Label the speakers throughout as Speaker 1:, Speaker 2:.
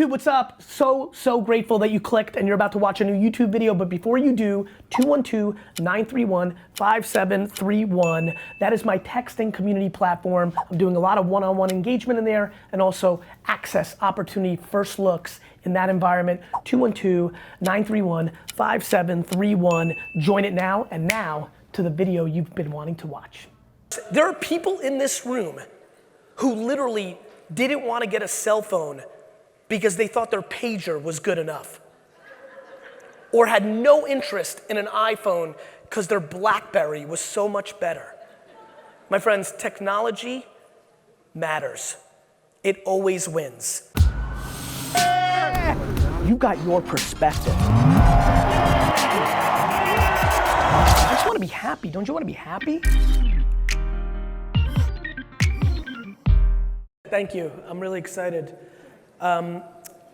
Speaker 1: YouTube, what's up? So grateful that you clicked and you're about to watch a new YouTube video, but before you do, 212-931-5731. That is my texting community platform. I'm doing a lot of one-on-one engagement in there and also access opportunity first looks in that environment. 212-931-5731. Join it now, and now to the video you've been wanting to watch. There are people in this room who literally didn't want to get a cell phone because they thought their pager was good enough, or had no interest in an iPhone because their BlackBerry was so much better. My friends, technology matters. It always wins. You got your perspective. I just want to be happy. Don't you want to be happy? Thank you. I'm really excited.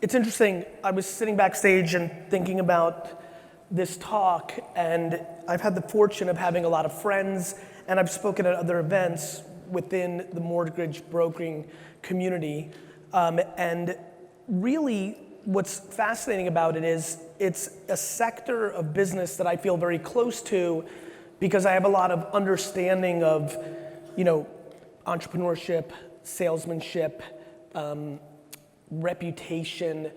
Speaker 1: It's interesting. I was sitting backstage and thinking about this talk, and I've had the fortune of having a lot of friends, and I've spoken at other events within the mortgage brokering community. And really, what's fascinating about it is it's a sector of business that I feel very close to because I have a lot of understanding of, entrepreneurship, salesmanship, reputation,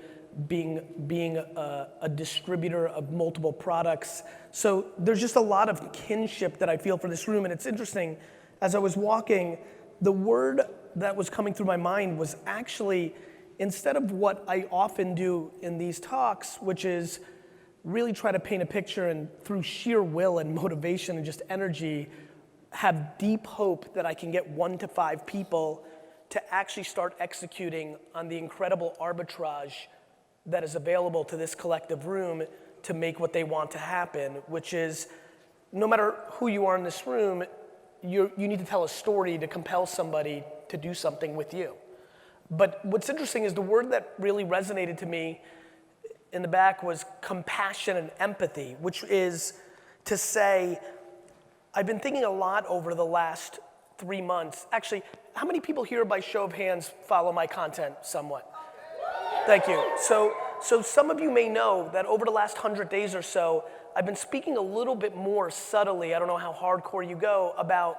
Speaker 1: being a distributor of multiple products. So there's just a lot of kinship that I feel for this room, and it's interesting, as I was walking, the word that was coming through my mind was actually, instead of what I often do in these talks, which is really try to paint a picture and through sheer will and motivation and just energy, have deep hope that I can get 1 to 5 people to actually start executing on the incredible arbitrage that is available to this collective room to make what they want to happen, which is, no matter who you are in this room, you need to tell a story to compel somebody to do something with you. But what's interesting is the word that really resonated to me in the back was compassion and empathy, which is to say, I've been thinking a lot over the last 3 months. Actually, how many people here by show of hands follow my content somewhat? Thank you. So some of you may know that over the last 100 days or so, I've been speaking a little bit more subtly, I don't know how hardcore you go, about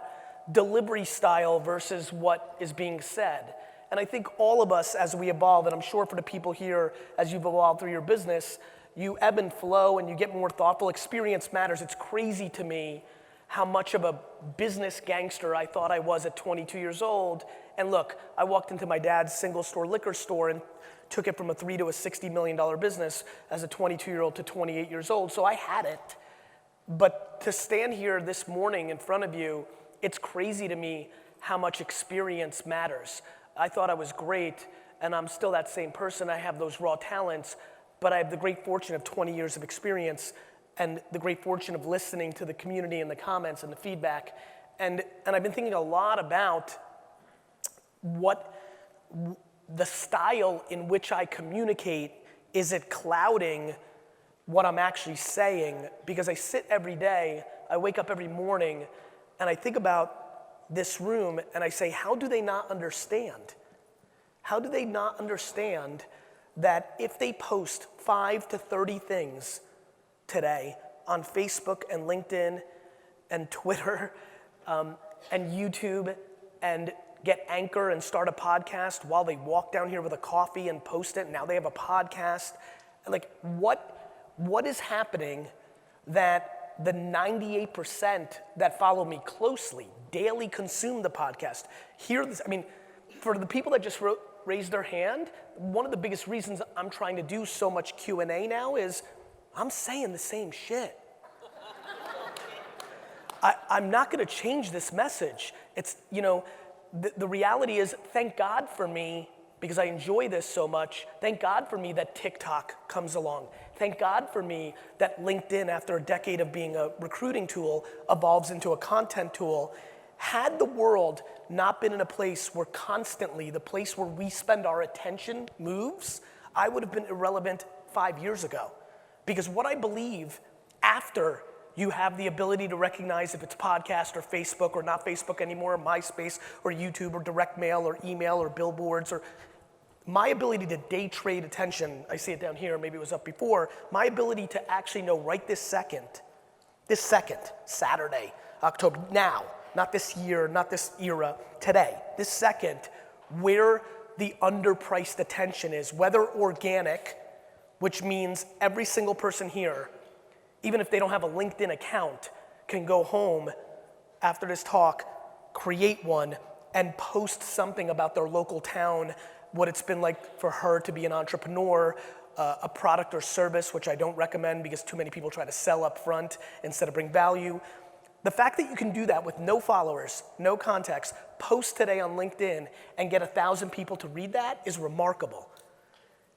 Speaker 1: delivery style versus what is being said. And I think all of us as we evolve, and I'm sure for the people here, as you've evolved through your business, you ebb and flow and you get more thoughtful. Experience matters. It's crazy to me how much of a business gangster I thought I was at 22 years old. And look, I walked into my dad's single store liquor store and took it from a $3 to a $60 million business as a 22-year-old to 28 years old, so I had it. But to stand here this morning in front of you, it's crazy to me how much experience matters. I thought I was great, and I'm still that same person. I have those raw talents, but I have the great fortune of 20 years of experience and the great fortune of listening to the community and the comments and the feedback. And I've been thinking a lot about what the style in which I communicate, is it clouding what I'm actually saying? Because I sit every day, I wake up every morning, and I think about this room, and I say, how do they not understand? How do they not understand that if they post 5 to 30 things today on Facebook and LinkedIn and Twitter and YouTube and get Anchor and start a podcast while they walk down here with a coffee and post it, and now they have a podcast? Like, what is happening that the 98% that follow me closely, daily consume the podcast, hear this? I mean, for the people that just raised their hand, one of the biggest reasons I'm trying to do so much Q&A now is I'm saying the same shit. I'm not gonna change this message. It's, the reality is, thank God for me, because I enjoy this so much, thank God for me that TikTok comes along. Thank God for me that LinkedIn, after a decade of being a recruiting tool, evolves into a content tool. Had the world not been in a place where constantly the place where we spend our attention moves, I would have been irrelevant 5 years ago. Because what I believe, after you have the ability to recognize if it's podcast or Facebook or not Facebook anymore, or MySpace or YouTube or direct mail or email or billboards, or my ability to day trade attention, I see it down here, maybe it was up before, my ability to actually know right this second, Saturday, October, now, not this year, not this era, today, this second, where the underpriced attention is, whether organic, which means every single person here, even if they don't have a LinkedIn account, can go home after this talk, create one, and post something about their local town, what it's been like for her to be an entrepreneur, a product or service, which I don't recommend because too many people try to sell up front instead of bring value. The fact that you can do that with no followers, no contacts, post today on LinkedIn and get 1,000 people to read that is remarkable.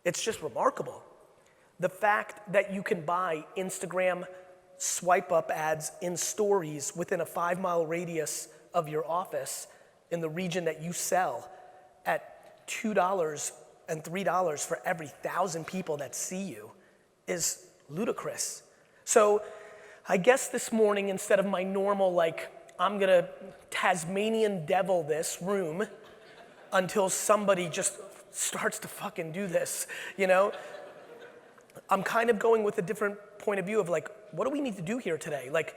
Speaker 1: It's just remarkable. The fact that you can buy Instagram swipe up ads in stories within a 5-mile radius of your office in the region that you sell at $2 and $3 for every 1,000 people that see you is ludicrous. So I guess this morning, instead of my normal, like, I'm gonna Tasmanian devil this room until somebody just starts to fucking do this, you know? I'm kind of going with a different point of view of like, what do we need to do here today? Like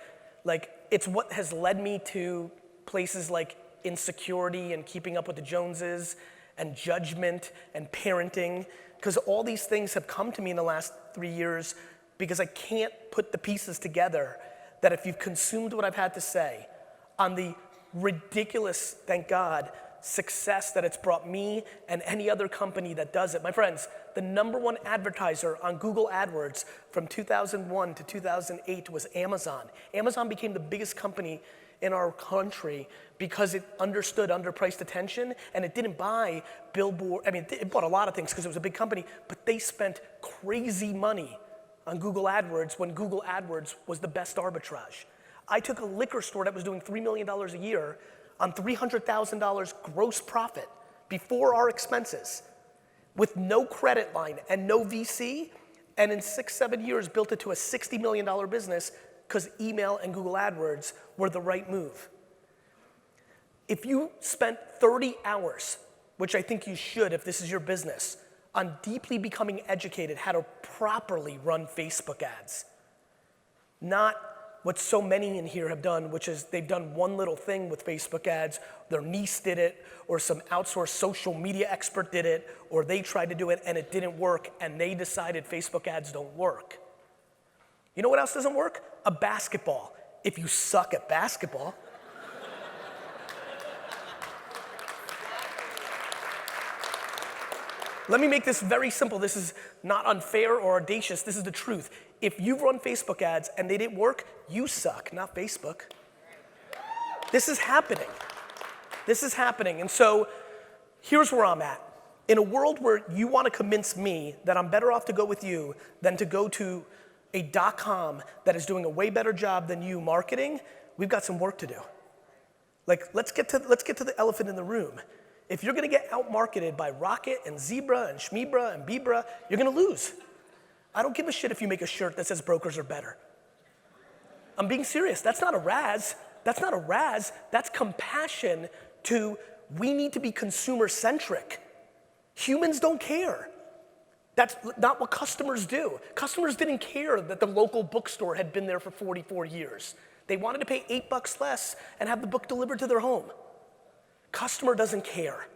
Speaker 1: it's what has led me to places like insecurity and keeping up with the Joneses and judgment and parenting, because all these things have come to me in the last 3 years because I can't put the pieces together that if you've consumed what I've had to say on the ridiculous, thank God, success that it's brought me and any other company that does it. My friends, the #1 advertiser on Google AdWords from 2001 to 2008 was Amazon. Amazon became the biggest company in our country because it understood underpriced attention and it didn't buy billboard. I mean, it bought a lot of things because it was a big company, but they spent crazy money on Google AdWords when Google AdWords was the best arbitrage. I took a liquor store that was doing $3 million a year on $300,000 gross profit before our expenses with no credit line and no VC, and in 6-7 years built it to a $60 million business because email and Google AdWords were the right move. If you spent 30 hours, which I think you should if this is your business, on deeply becoming educated how to properly run Facebook ads, not what so many in here have done, which is they've done one little thing with Facebook ads, their niece did it, or some outsourced social media expert did it, or they tried to do it and it didn't work, and they decided Facebook ads don't work. You know what else doesn't work? A basketball. If you suck at basketball. Let me make this very simple. This is not unfair or audacious. This is the truth. If you've run Facebook ads and they didn't work, you suck, not Facebook. This is happening. This is happening. And so here's where I'm at. In a world where you want to convince me that I'm better off to go with you than to go to a .com that is doing a way better job than you marketing, we've got some work to do. Like, let's get to the elephant in the room. If you're gonna get out-marketed by Rocket and Zebra and Schmebra and Bebra, you're gonna lose. I don't give a shit if you make a shirt that says brokers are better. I'm being serious. That's not a razz. That's not a razz. That's compassion to, we need to be consumer-centric. Humans don't care. That's not what customers do. Customers didn't care that the local bookstore had been there for 44 years. They wanted to pay $8 less and have the book delivered to their home. Customer doesn't care.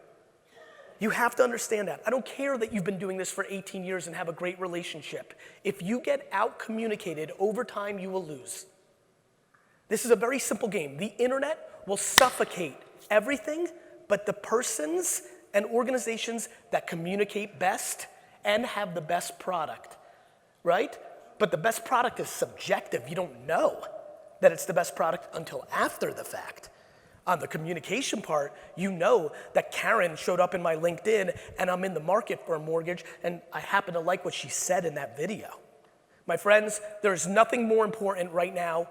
Speaker 1: You have to understand that. I don't care that you've been doing this for 18 years and have a great relationship. If you get out-communicated, over time you will lose. This is a very simple game. The internet will suffocate everything but the persons and organizations that communicate best and have the best product, right? But the best product is subjective. You don't know that it's the best product until after the fact. On the communication part, you know that Karen showed up in my LinkedIn and I'm in the market for a mortgage and I happen to like what she said in that video. My friends, there's nothing more important right now,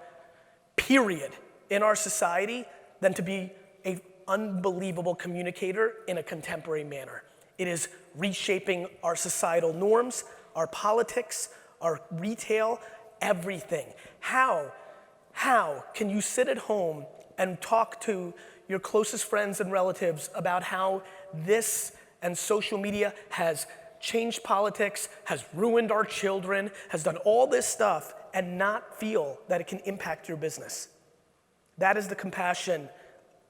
Speaker 1: period, in our society than to be an unbelievable communicator in a contemporary manner. It is reshaping our societal norms, our politics, our retail, everything. How can you sit at home and talk to your closest friends and relatives about how this And social media has changed politics, has ruined our children, has done all this stuff, and not feel that it can impact your business. That is the compassion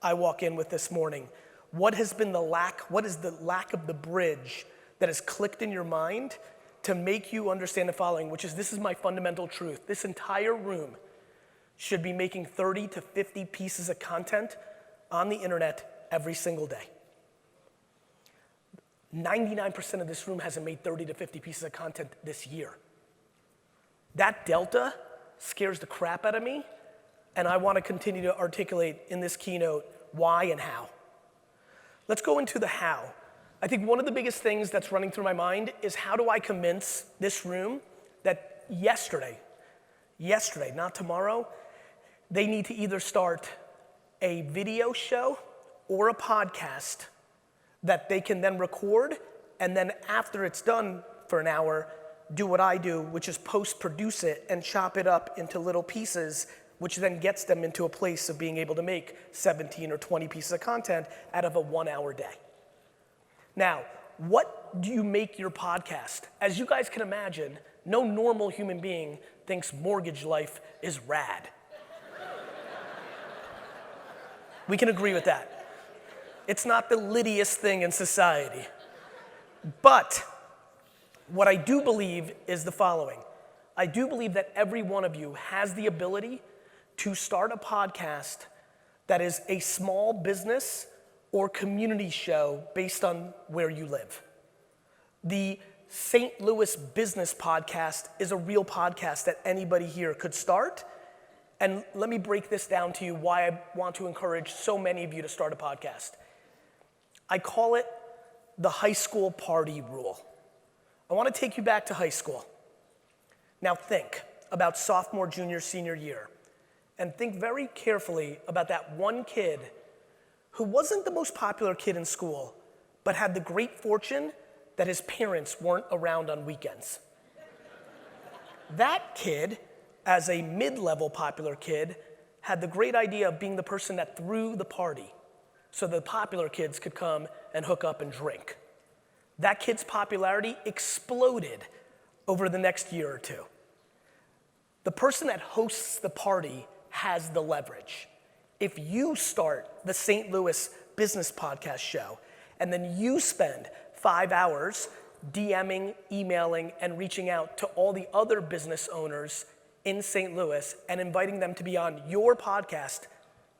Speaker 1: I walk in with this morning. What has been the lack, what is the lack of the bridge that has clicked in your mind to make you understand the following, which is, this is my fundamental truth. This entire room should be making 30 to 50 pieces of content on the internet every single day. 99% of this room hasn't made 30 to 50 pieces of content this year. That delta scares the crap out of me, and I want to continue to articulate in this keynote why and how. Let's go into the how. I think one of the biggest things that's running through my mind is, how do I convince this room that yesterday, not tomorrow, they need to either start a video show or a podcast that they can then record, and then after it's done for an hour, do what I do, which is post-produce it and chop it up into little pieces, which then gets them into a place of being able to make 17 or 20 pieces of content out of a 1 hour day. Now, what do you make your podcast? As you guys can imagine, no normal human being thinks mortgage life is rad. We can agree with that. It's not the littiest thing in society. But what I do believe is the following. I do believe that every one of you has the ability to start a podcast that is a small business or community show based on where you live. The St. Louis Business Podcast is a real podcast that anybody here could start. And let me break this down to you, why I want to encourage so many of you to start a podcast. I call it the high school party rule. I want to take you back to high school. Now think about sophomore, junior, senior year, and think very carefully about that one kid who wasn't the most popular kid in school, but had the great fortune that his parents weren't around on weekends. That kid, as a mid-level popular kid, had the great idea of being the person that threw the party so the popular kids could come and hook up and drink. That kid's popularity exploded over the next year or two. The person that hosts the party has the leverage. If you start the St. Louis Business Podcast show, and then you spend 5 hours DMing, emailing, and reaching out to all the other business owners in St. Louis and inviting them to be on your podcast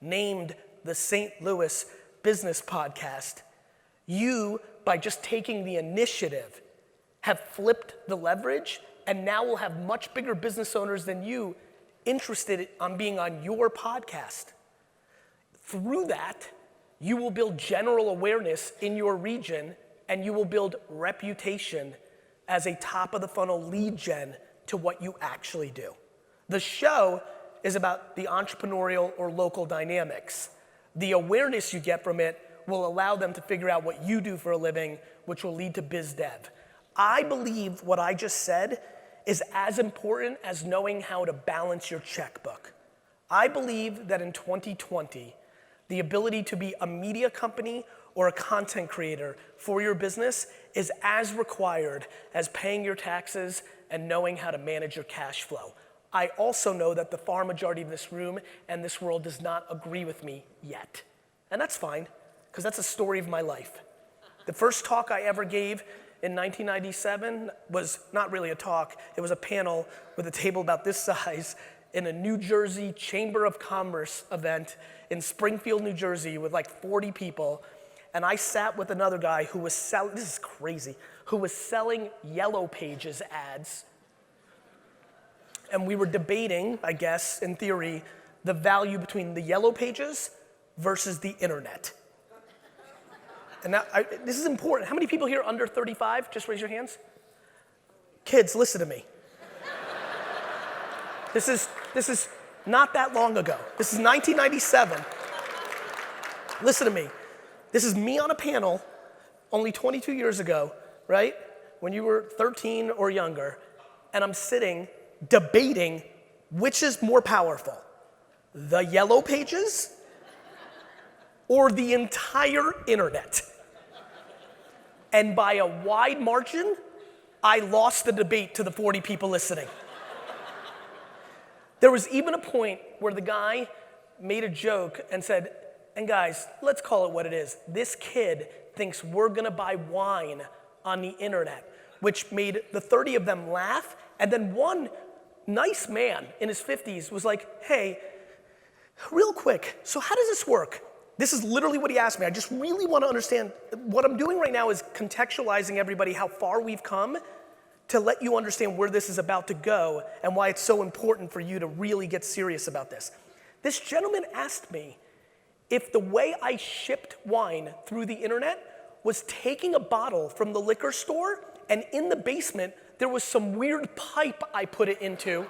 Speaker 1: named the St. Louis Business Podcast, you, by just taking the initiative, have flipped the leverage, and now will have much bigger business owners than you interested in being on your podcast. Through that, you will build general awareness in your region, and you will build reputation as a top of the funnel lead gen to what you actually do. The show is about the entrepreneurial or local dynamics. The awareness you get from it will allow them to figure out what you do for a living, which will lead to biz dev. I believe what I just said is as important as knowing how to balance your checkbook. I believe that in 2020, the ability to be a media company or a content creator for your business is as required as paying your taxes and knowing how to manage your cash flow. I also know that the far majority of this room and this world does not agree with me yet. And that's fine, because that's a story of my life. The first talk I ever gave in 1997 was not really a talk. It was a panel with a table about this size in a New Jersey Chamber of Commerce event in Springfield, New Jersey, with like 40 people. And I sat with another guy who was selling, this is crazy, who was selling Yellow Pages ads. And we were debating, I guess, in theory, the value between the Yellow Pages versus the internet. And now, this is important. How many people here under 35? Just raise your hands. Kids, listen to me. This is not that long ago. This is 1997. Listen to me. This is me on a panel only 22 years ago, right? When you were 13 or younger, and I'm sitting debating which is more powerful, the Yellow Pages or the entire internet. And by a wide margin, I lost the debate to the 40 people listening. There was even a point where the guy made a joke and said, and guys, let's call it what it is. This kid thinks we're gonna buy wine on the internet, which made the 30 of them laugh. And then one nice man in his 50s was like, hey, real quick, so how does this work? This is literally what he asked me. I just really want to understand. What I'm doing right now is contextualizing everybody how far we've come to let you understand where this is about to go and why it's so important for you to really get serious about this. This gentleman asked me if the way I shipped wine through the internet was taking a bottle from the liquor store, and in the basement there was some weird pipe I put it into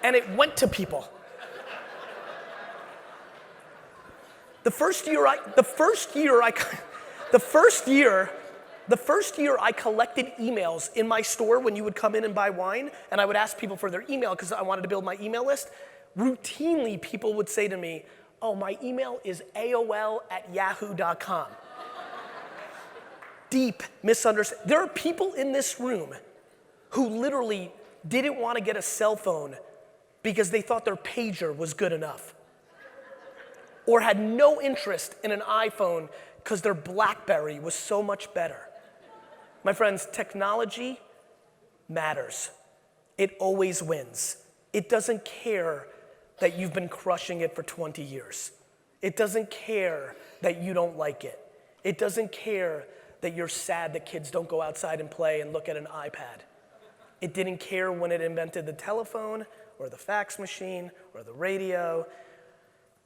Speaker 1: and it went to people. The first year I collected emails in my store when you would come in and buy wine, and I would ask people for their email because I wanted to build my email list. Routinely, people would say to me, oh, my email is AOL@yahoo.com. Deep misunderstanding. There are people in this room who literally didn't want to get a cell phone because they thought their pager was good enough, or had no interest in an iPhone because their BlackBerry was so much better. My friends, technology matters. It always wins. It doesn't care that you've been crushing it for 20 years. It doesn't care that you don't like it. It doesn't care that you're sad that kids don't go outside and play and look at an iPad. It didn't care when it invented the telephone or the fax machine or the radio.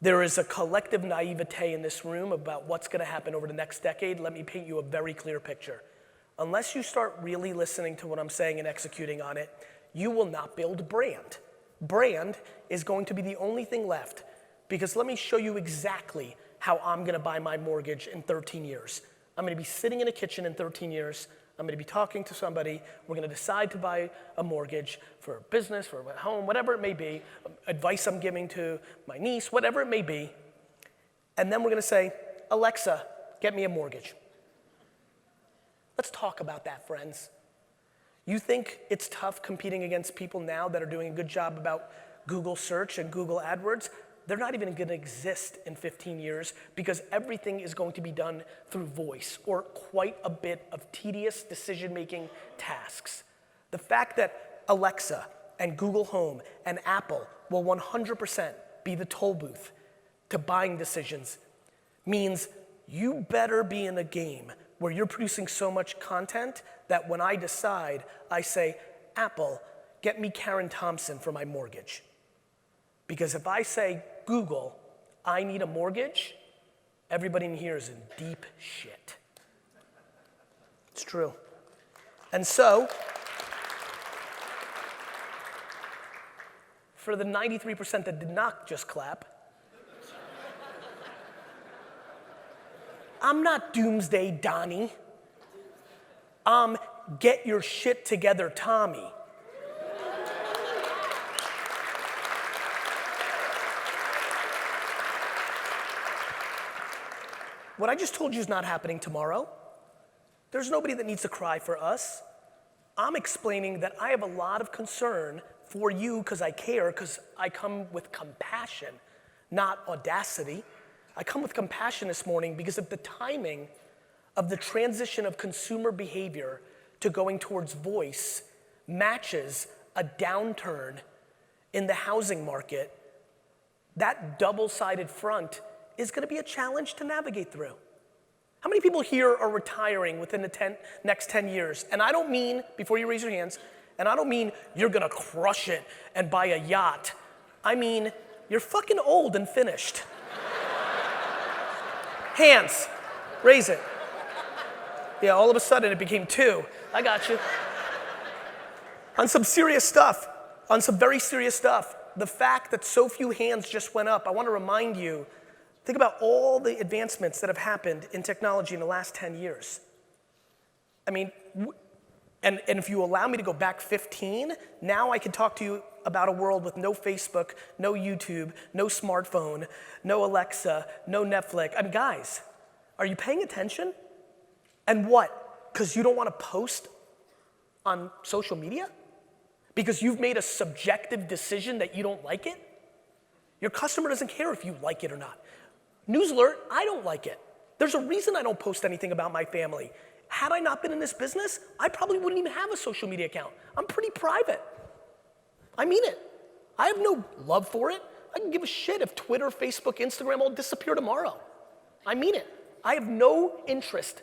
Speaker 1: There is a collective naivete in this room about what's gonna happen over the next decade. Let me paint you a very clear picture. Unless you start really listening to what I'm saying and executing on it, you will not build brand. Brand is going to be the only thing left, because let me show you exactly how I'm gonna buy my mortgage in 13 years. I'm gonna be sitting in a kitchen in 13 years. I'm gonna be talking to somebody. We're gonna decide to buy a mortgage for a business, for a home, whatever it may be, advice I'm giving to my niece, whatever it may be. And then we're gonna say, Alexa, get me a mortgage. Let's talk about that, friends. You think it's tough competing against people now that are doing a good job about Google search and Google AdWords? They're not even gonna exist in 15 years because everything is going to be done through voice or quite a bit of tedious decision-making tasks. The fact that Alexa and Google Home and Apple will 100% be the toll booth to buying decisions means you better be in a game where you're producing so much content that when I decide, I say, Apple, get me Karen Thompson for my mortgage. Because if I say, Google, I need a mortgage, everybody in here is in deep shit. It's true. And so, for the 93% that did not just clap, I'm not Doomsday Donnie. I'm get your shit together Tommy. What I just told you is not happening tomorrow. There's nobody that needs to cry for us. I'm explaining that I have a lot of concern for you because I care, because I come with compassion, not audacity. I come with compassion this morning because of the timing of the transition of consumer behavior to going towards voice matches a downturn in the housing market. That double-sided front is gonna be a challenge to navigate through. How many people here are retiring within the next 10 years? And I don't mean, before you raise your hands, and I don't mean you're gonna crush it and buy a yacht. I mean, you're fucking old and finished. Hands, raise it. Yeah, all of a sudden it became 2. I got you. On some serious stuff, on some very serious stuff, the fact that so few hands just went up, I want to remind you, think about all the advancements that have happened in technology in the last 10 years. I mean, and if you allow me to go back 15, now I can talk to you about a world with no Facebook, no YouTube, no smartphone, no Alexa, no Netflix. I mean, guys, are you paying attention? And what? because you don't want to post on social media? Because you've made a subjective decision that you don't like it? Your customer doesn't care if you like it or not. News alert, I don't like it. There's a reason I don't post anything about my family. Had I not been in this business, I probably wouldn't even have a social media account. I'm pretty private. I mean it. I have no love for it. I can give a shit if Twitter, Facebook, Instagram all disappear tomorrow. I mean it. I have no interest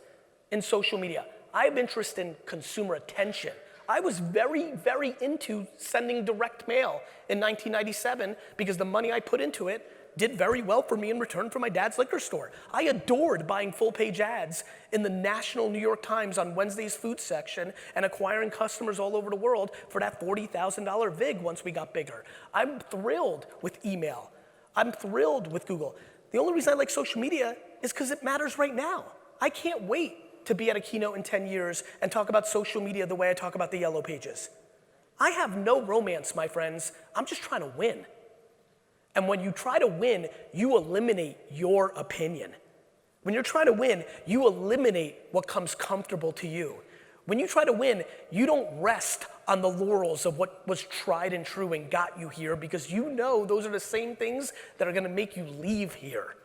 Speaker 1: in social media. I have interest in consumer attention. I was very, very into sending direct mail in 1997 because the money I put into it did very well for me in return for my dad's liquor store. I adored buying full-page ads in the national New York Times on Wednesday's food section and acquiring customers all over the world for that $40,000 VIG once we got bigger. I'm thrilled with email. I'm thrilled with Google. The only reason I like social media is because it matters right now. I can't wait to be at a keynote in 10 years and talk about social media the way I talk about the yellow pages. I have no romance, my friends. I'm just trying to win. And when you try to win, you eliminate your opinion. When you're trying to win, you eliminate what comes comfortable to you. When you try to win, you don't rest on the laurels of what was tried and true and got you here because you know those are the same things that are gonna make you leave here.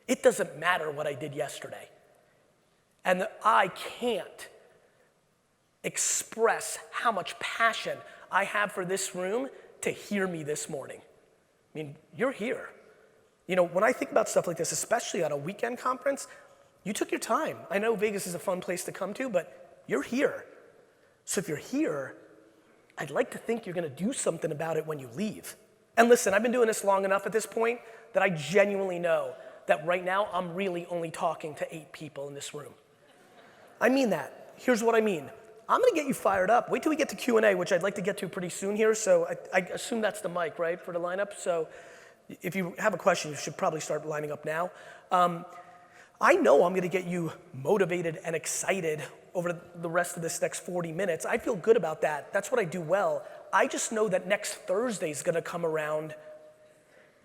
Speaker 1: It doesn't matter what I did yesterday. And I can't express how much passion I have for this room to hear me this morning. I mean, you're here. You know, when I think about stuff like this, especially on a weekend conference, you took your time. I know Vegas is a fun place to come to, but you're here. So if you're here, I'd like to think you're gonna do something about it when you leave. And listen, I've been doing this long enough at this point that I genuinely know that right now I'm really only talking to 8 people in this room. I mean that. Here's what I mean. I'm gonna get you fired up. Wait till we get to Q&A, which I'd like to get to pretty soon here. So I assume that's the mic, right, for the lineup? So if you have a question, you should probably start lining up now. I know I'm gonna get you motivated and excited over the rest of this next 40 minutes. I feel good about that. That's what I do well. I just know that next Thursday is gonna come around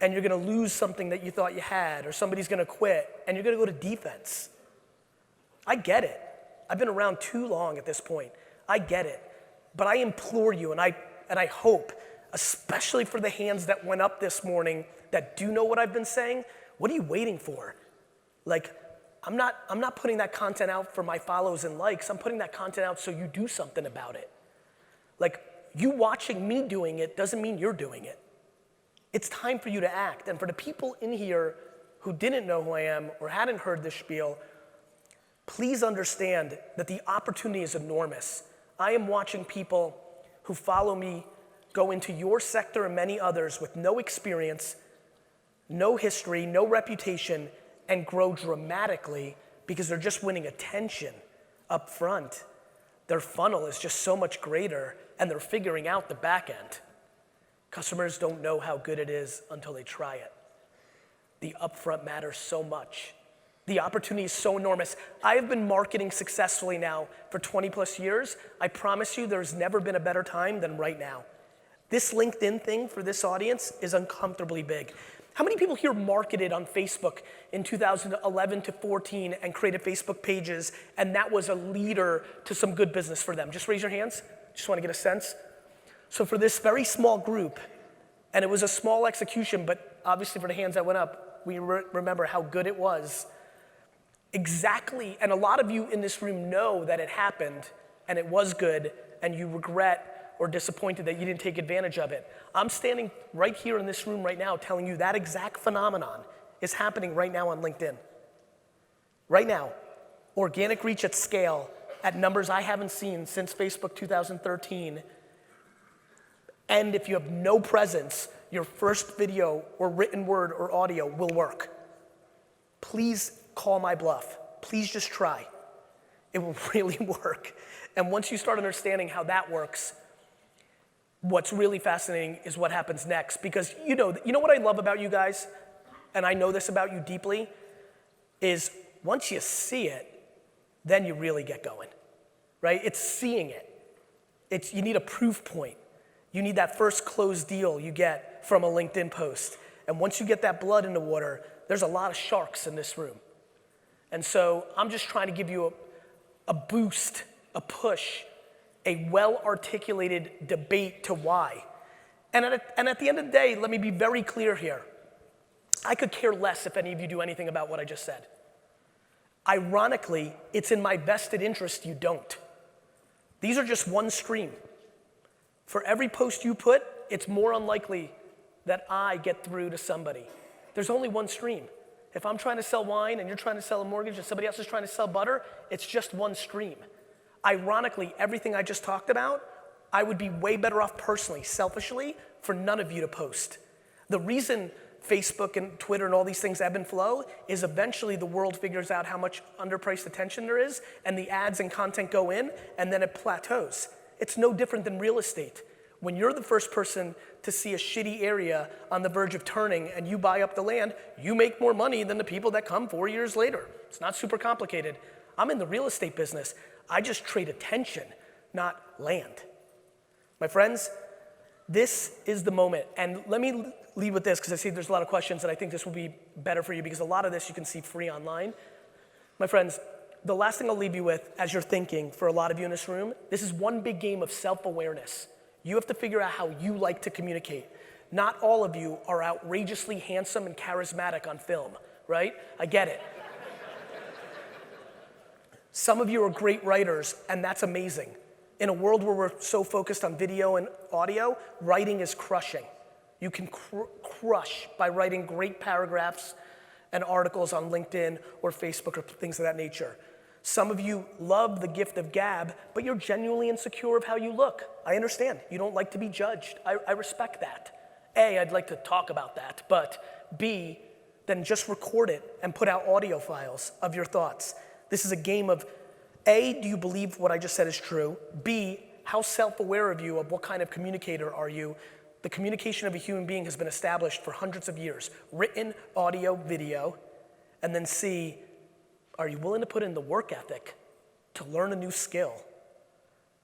Speaker 1: and you're gonna lose something that you thought you had, or somebody's gonna quit, and you're gonna go to defense. I get it. I've been around too long at this point. I get it. But I implore you, and I hope, especially for the hands that went up this morning that do know what I've been saying, what are you waiting for? Like, I'm not putting that content out for my follows and likes. I'm putting that content out so you do something about it. Like, you watching me doing it doesn't mean you're doing it. It's time for you to act. And for the people in here who didn't know who I am or hadn't heard this spiel, please understand that the opportunity is enormous. I am watching people who follow me go into your sector and many others with no experience, no history, no reputation, and grow dramatically because they're just winning attention up front. Their funnel is just so much greater, and they're figuring out the back end. Customers don't know how good it is until they try it. The upfront matters so much. The opportunity is so enormous. I have been marketing successfully now for 20 plus years. I promise you there's never been a better time than right now. This LinkedIn thing for this audience is uncomfortably big. How many people here marketed on Facebook in 2011 to 14 and created Facebook pages, and that was a leader to some good business for them? Just raise your hands. Just want to get a sense. So for this very small group, and it was a small execution, but obviously for the hands that went up, we remember how good it was. Exactly, and a lot of you in this room know that it happened and it was good and you regret or disappointed that you didn't take advantage of it. I'm standing right here in this room right now telling you that exact phenomenon is happening right now on LinkedIn. Right now, organic reach at scale at numbers I haven't seen since Facebook 2013. And if you have no presence, your first video or written word or audio will work. Please call my bluff. Please just try. It will really work. And once you start understanding how that works, what's really fascinating is what happens next. Because you know what I love about you guys, and I know this about you deeply, is once you see it, then you really get going, right? It's seeing it. You need a proof point. You need that first closed deal you get from a LinkedIn post. And once you get that blood in the water, there's a lot of sharks in this room. And so I'm just trying to give you a boost, a push, a well-articulated debate to why. And at the end of the day, let me be very clear here. I could care less if any of you do anything about what I just said. Ironically, it's in my vested interest you don't. These are just one stream. For every post you put, it's more unlikely that I get through to somebody. There's only one stream. If I'm trying to sell wine and you're trying to sell a mortgage and somebody else is trying to sell butter, it's just one stream. Ironically, everything I just talked about, I would be way better off personally, selfishly, for none of you to post. The reason Facebook and Twitter and all these things ebb and flow is eventually the world figures out how much underpriced attention there is and the ads and content go in and then it plateaus. It's no different than real estate. When you're the first person to see a shitty area on the verge of turning and you buy up the land, you make more money than the people that come 4 years later. It's not super complicated. I'm in the real estate business. I just trade attention, not land. My friends, this is the moment. And let me leave with this because I see there's a lot of questions and I think this will be better for you because a lot of this you can see free online. My friends, the last thing I'll leave you with as you're thinking for a lot of you in this room, this is one big game of self-awareness. You have to figure out how you like to communicate. Not all of you are outrageously handsome and charismatic on film, right? I get it. Some of you are great writers, and that's amazing. In a world where we're so focused on video and audio, writing is crushing. You can crush by writing great paragraphs and articles on LinkedIn or Facebook or things of that nature. Some of you love the gift of gab, but you're genuinely insecure of how you look. I understand. You don't like to be judged. I respect that. A, I'd like to talk about that, but B, then just record it and put out audio files of your thoughts. This is a game of A, do you believe what I just said is true? B, how self-aware of you of what kind of communicator are you? The communication of a human being has been established for hundreds of years, written, audio, video. And then C, are you willing to put in the work ethic to learn a new skill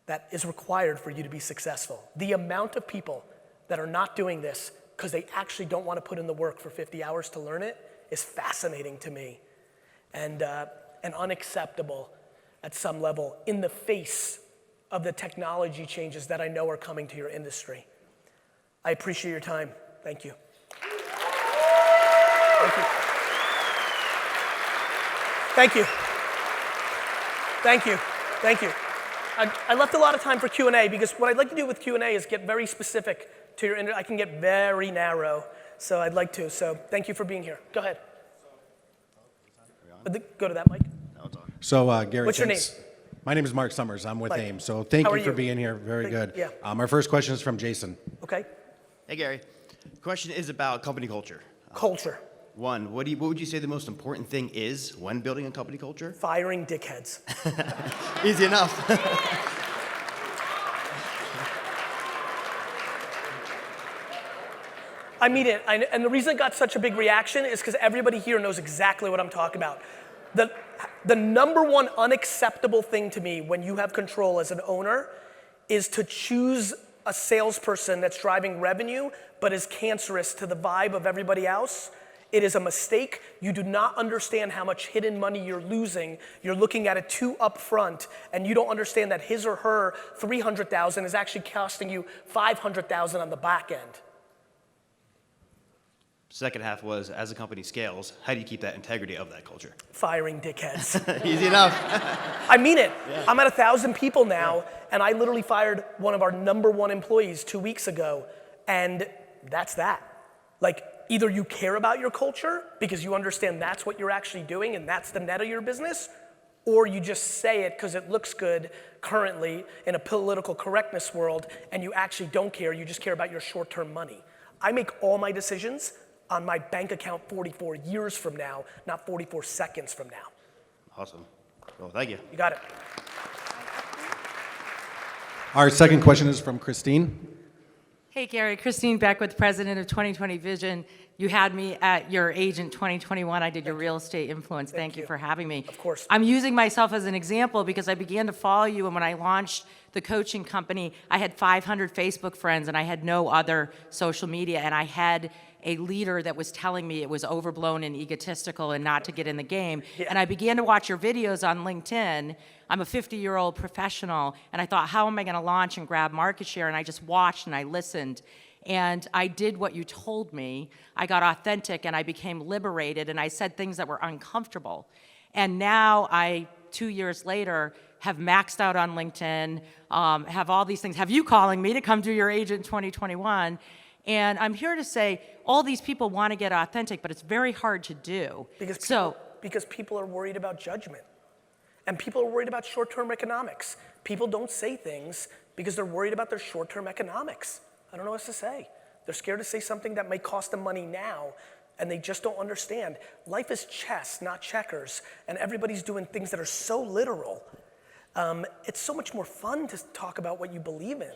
Speaker 1: that is required for you to be successful? The amount of people that are not doing this because they actually don't want to put in the work for 50 hours to learn it is fascinating to me and unacceptable at some level in the face of the technology changes that I know are coming to your industry. I appreciate your time. Thank you. Thank you. Thank you. Thank you. Thank you. I left a lot of time for Q&A because what I'd like to do with Q&A is get very specific to your I can get very narrow, so I'd like to. So thank you for being here. Go ahead. Go to that mic.
Speaker 2: So Gary,
Speaker 1: what's your name?
Speaker 2: My name is Mark Summers. I'm with
Speaker 1: Mike.
Speaker 2: AIME. So thank you for being here. Very good.
Speaker 1: Yeah.
Speaker 2: Our first question is from Jason.
Speaker 1: Okay.
Speaker 3: Hey, Gary. Question is about company culture.
Speaker 1: Culture.
Speaker 3: One, what would you say the most important thing is when building a company culture?
Speaker 1: Firing dickheads.
Speaker 3: Easy enough.
Speaker 1: I mean it, and the reason it got such a big reaction is because everybody here knows exactly what I'm talking about. The number one unacceptable thing to me when you have control as an owner is to choose a salesperson that's driving revenue but is cancerous to the vibe of everybody else. It is a mistake. You do not understand how much hidden money you're losing. You're looking at it too upfront, and you don't understand that his or her $300,000 is actually costing you $500,000 on the back end.
Speaker 3: Second half was, as a company scales, how do you keep that integrity of that culture?
Speaker 1: Firing dickheads.
Speaker 3: Easy enough.
Speaker 1: I mean it. Yeah. I'm at 1,000 people now, and I literally fired one of our #1 employees 2 weeks ago, and that's that. Like, either you care about your culture because you understand that's what you're actually doing and that's the net of your business, or you just say it because it looks good currently in a political correctness world and you actually don't care, you just care about your short-term money. I make all my decisions on my bank account 44 years from now, not 44 seconds from now.
Speaker 3: Awesome. Well, thank you.
Speaker 1: You got it.
Speaker 2: Our second question is from Christine.
Speaker 4: Hey, Gary. Christine Beck with President of 2020 Vision. You had me at your Agent 2021. I did your real estate influence. Thank you for having me.
Speaker 1: Of course.
Speaker 4: I'm using myself as an example because I began to follow you, and when I launched the coaching company, I had 500 Facebook friends, and I had no other social media, and I had a leader that was telling me it was overblown and egotistical and not to get in the game.
Speaker 1: Yeah.
Speaker 4: And I began to watch your videos on LinkedIn. I'm a 50-year-old professional, and I thought, how am I going to launch and grab market share? And I just watched and I listened. And I did what you told me. I got authentic and I became liberated, and I said things that were uncomfortable. And now 2 years later, have maxed out on LinkedIn, have all these things, have you calling me to come do your Agent 2021. And I'm here to say all these people want to get authentic, but it's very hard to do.
Speaker 1: Because people are worried about judgment. And people are worried about short-term economics. People don't say things because they're worried about their short-term economics. I don't know what else to say. They're scared to say something that may cost them money now, and they just don't understand. Life is chess, not checkers, and everybody's doing things that are so literal. It's so much more fun to talk about what you believe in.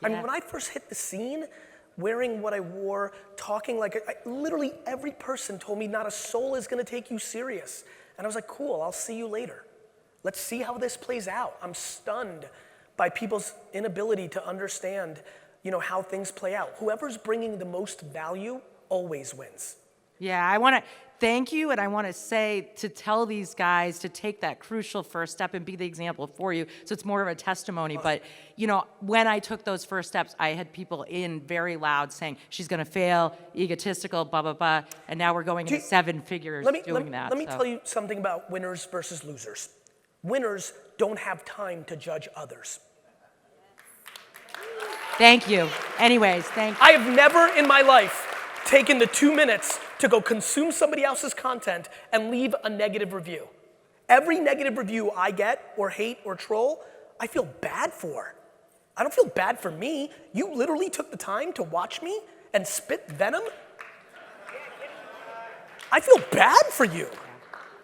Speaker 1: I mean, when I first hit the scene, wearing what I wore, talking like, literally every person told me not a soul is gonna take you serious. And I was like, cool, I'll see you later. Let's see how this plays out. I'm stunned by people's inability to understand, how things play out. Whoever's bringing the most value always wins.
Speaker 4: Yeah, I want to thank you, and I want to tell these guys to take that crucial first step and be the example for you. So it's more of a testimony. But, when I took those first steps, I had people in very loud saying, she's going to fail, egotistical, blah, blah, blah. And now we're going into 7 figures doing that.
Speaker 1: Let me tell you something about winners versus losers. Winners don't have time to judge others.
Speaker 4: Thank you. Anyways, thank you.
Speaker 1: I have never in my life taken the 2 minutes to go consume somebody else's content and leave a negative review. Every negative review I get or hate or troll, I feel bad for. I don't feel bad for me. You literally took the time to watch me and spit venom. I feel bad for you.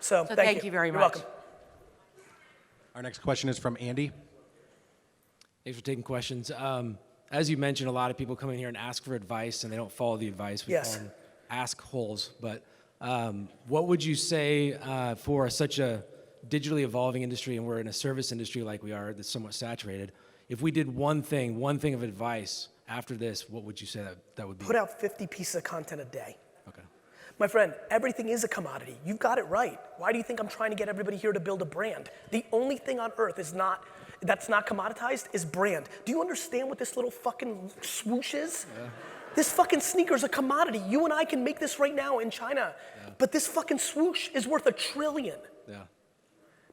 Speaker 1: So thank you
Speaker 4: very
Speaker 1: You're
Speaker 4: much.
Speaker 1: welcome.
Speaker 2: Our next question is from Andy.
Speaker 5: Thanks for taking questions. As you mentioned, a lot of people come in here and ask for advice, and they don't follow the advice. We call them ask holes. But what would you say for such a digitally evolving industry, and we're in a service industry like we are that's somewhat saturated, if we did one thing of advice after this, what would you say that would be?
Speaker 1: Put out 50 pieces of content a day.
Speaker 5: Okay.
Speaker 1: My friend, everything is a commodity. You've got it right. Why do you think I'm trying to get everybody here to build a brand? The only thing on earth that's not commoditized is brand. Do you understand what this little fucking swoosh is? Yeah. This fucking sneaker's a commodity. You and I can make this right now in China. Yeah. But this fucking swoosh is worth $1 trillion.
Speaker 5: Yeah.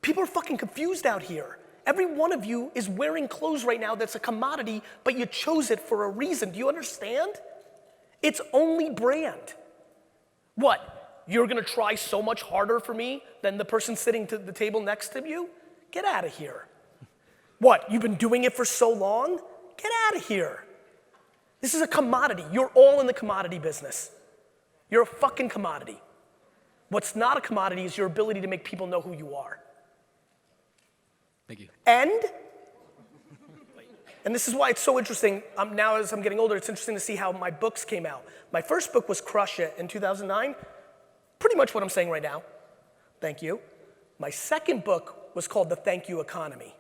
Speaker 1: People are fucking confused out here. Every one of you is wearing clothes right now that's a commodity, but you chose it for a reason. Do you understand? It's only brand. What? You're gonna try so much harder for me than the person sitting to the table next to you? Get out of here. What? You've been doing it for so long? Get out of here. This is a commodity. You're all in the commodity business. You're a fucking commodity. What's not a commodity is your ability to make people know who you are.
Speaker 5: Thank you.
Speaker 1: And this is why it's so interesting. Now as I'm getting older, it's interesting to see how my books came out. My first book was Crush It in 2009. Pretty much what I'm saying right now. Thank you. My second book was called The Thank You Economy,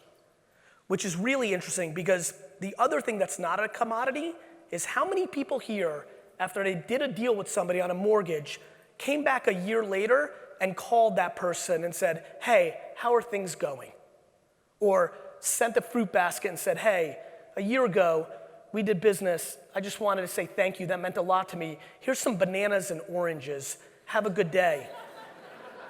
Speaker 1: which is really interesting because the other thing that's not a commodity is how many people here, after they did a deal with somebody on a mortgage, came back a year later and called that person and said, hey, how are things going? Or sent a fruit basket and said, hey, a year ago, we did business. I just wanted to say thank you. That meant a lot to me. Here's some bananas and oranges. Have a good day.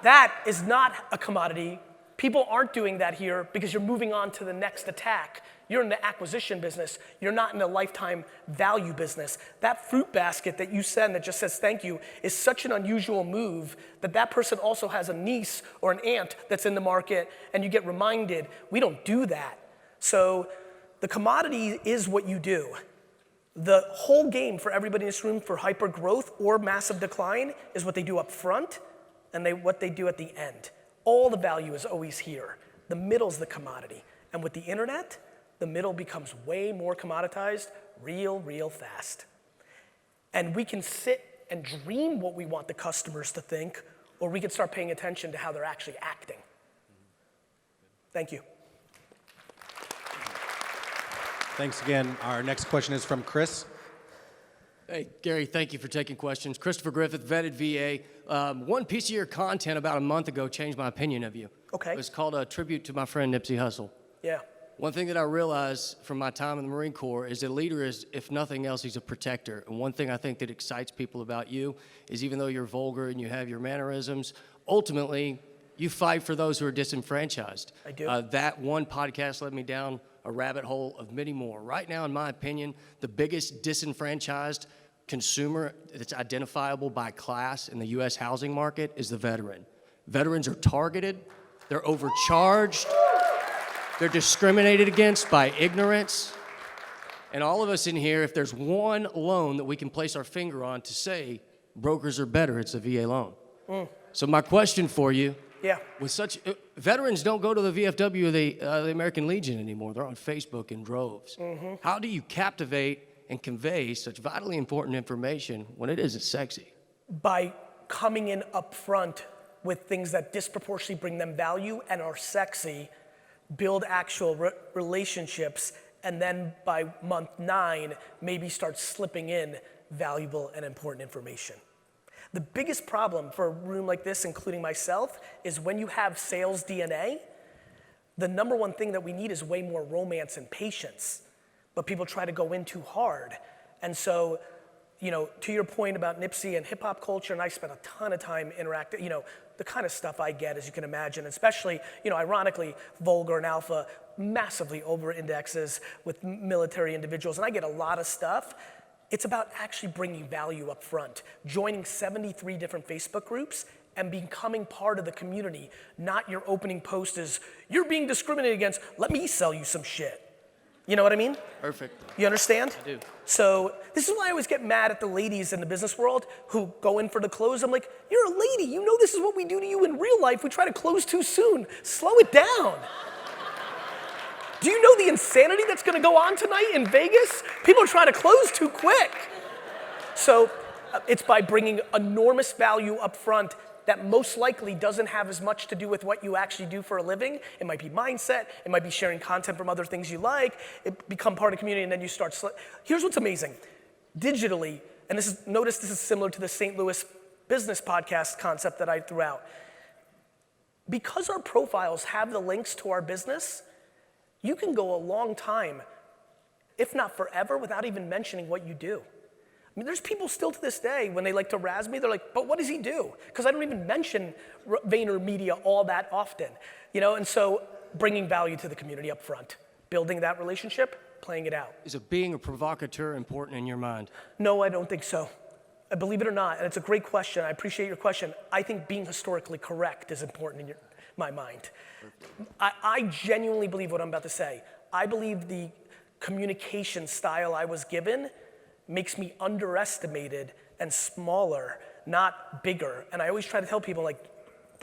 Speaker 1: That is not a commodity. People aren't doing that here because you're moving on to the next attack. You're in the acquisition business. You're not in the lifetime value business. That fruit basket that you send that just says thank you is such an unusual move that that person also has a niece or an aunt that's in the market and you get reminded. We don't do that. So the commodity is what you do. The whole game for everybody in this room for hyper growth or massive decline is what they do up front and what they do at the end. All the value is always here. The middle's the commodity. And with the internet, the middle becomes way more commoditized real fast. And we can sit and dream what we want the customers to think, or we could start paying attention to how they're actually acting. Thank you.
Speaker 2: Thanks again. Our next question is from Chris.
Speaker 6: Hey, Gary, thank you for taking questions. Christopher Griffith, vetted VA. One piece of your content about a month ago changed my opinion of you.
Speaker 1: Okay.
Speaker 6: It was called a tribute to my friend Nipsey Hussle.
Speaker 1: Yeah.
Speaker 6: One thing that I realized from my time in the Marine Corps is that a leader is, if nothing else, he's a protector. And one thing I think that excites people about you is even though you're vulgar and you have your mannerisms, ultimately, you fight for those who are disenfranchised.
Speaker 1: I do.
Speaker 6: That one podcast led me down a rabbit hole of many more. Right now, in my opinion, the biggest disenfranchised consumer that's identifiable by class in the U.S. housing market is the veteran. Veterans are targeted, they're overcharged, they're discriminated against by ignorance. And all of us in here, if there's one loan that we can place our finger on to say brokers are better, it's a VA loan. So my question for you, with such veterans don't go to the VFW or the American Legion anymore. They're on Facebook in droves. How do you captivate and convey such vitally important information when it isn't sexy?
Speaker 1: By coming in up front with things that disproportionately bring them value and are sexy, build actual relationships, and then by month 9, maybe start slipping in valuable and important information. The biggest problem for a room like this, including myself, is when you have sales DNA, the number one thing that we need is way more romance and patience. But people try to go in too hard. And so, you know, to your point about Nipsey and hip hop culture, and I spent a ton of time interacting, you know, the kind of stuff I get, as you can imagine, especially, you know, ironically, Vulgar and Alpha massively over-indexes with military individuals, and I get a lot of stuff. It's about actually bringing value up front, joining 73 different Facebook groups and becoming part of the community, not your opening post is, you're being discriminated against, let me sell you some shit. You know what I mean?
Speaker 6: Perfect.
Speaker 1: You understand?
Speaker 6: I do.
Speaker 1: So this is why I always get mad at the ladies in the business world who go in for the close. I'm like, you're a lady, you know this is what we do to you in real life. We try to close too soon. Slow it down. Do you know the insanity that's gonna go on tonight in Vegas? People are trying to close too quick. So it's by bringing enormous value up front that most likely doesn't have as much to do with what you actually do for a living. It might be mindset, it might be sharing content from other things you like, it become part of the community and then you start, here's what's amazing. Digitally, and notice this is similar to the St. Louis business podcast concept that I threw out. Because our profiles have the links to our business, you can go a long time, if not forever, without even mentioning what you do. I mean, there's people still to this day, when they like to razz me, they're like, but what does he do? Because I don't even mention VaynerMedia all that often, you know? And so bringing value to the community up front, building that relationship, playing it out.
Speaker 6: Is being a provocateur important in your mind?
Speaker 1: No, I don't think so. Believe it or not, and it's a great question, I appreciate your question. I think being historically correct is important in my mind. I genuinely believe what I'm about to say. I believe the communication style I was given makes me underestimated and smaller, not bigger. And I always try to tell people, like,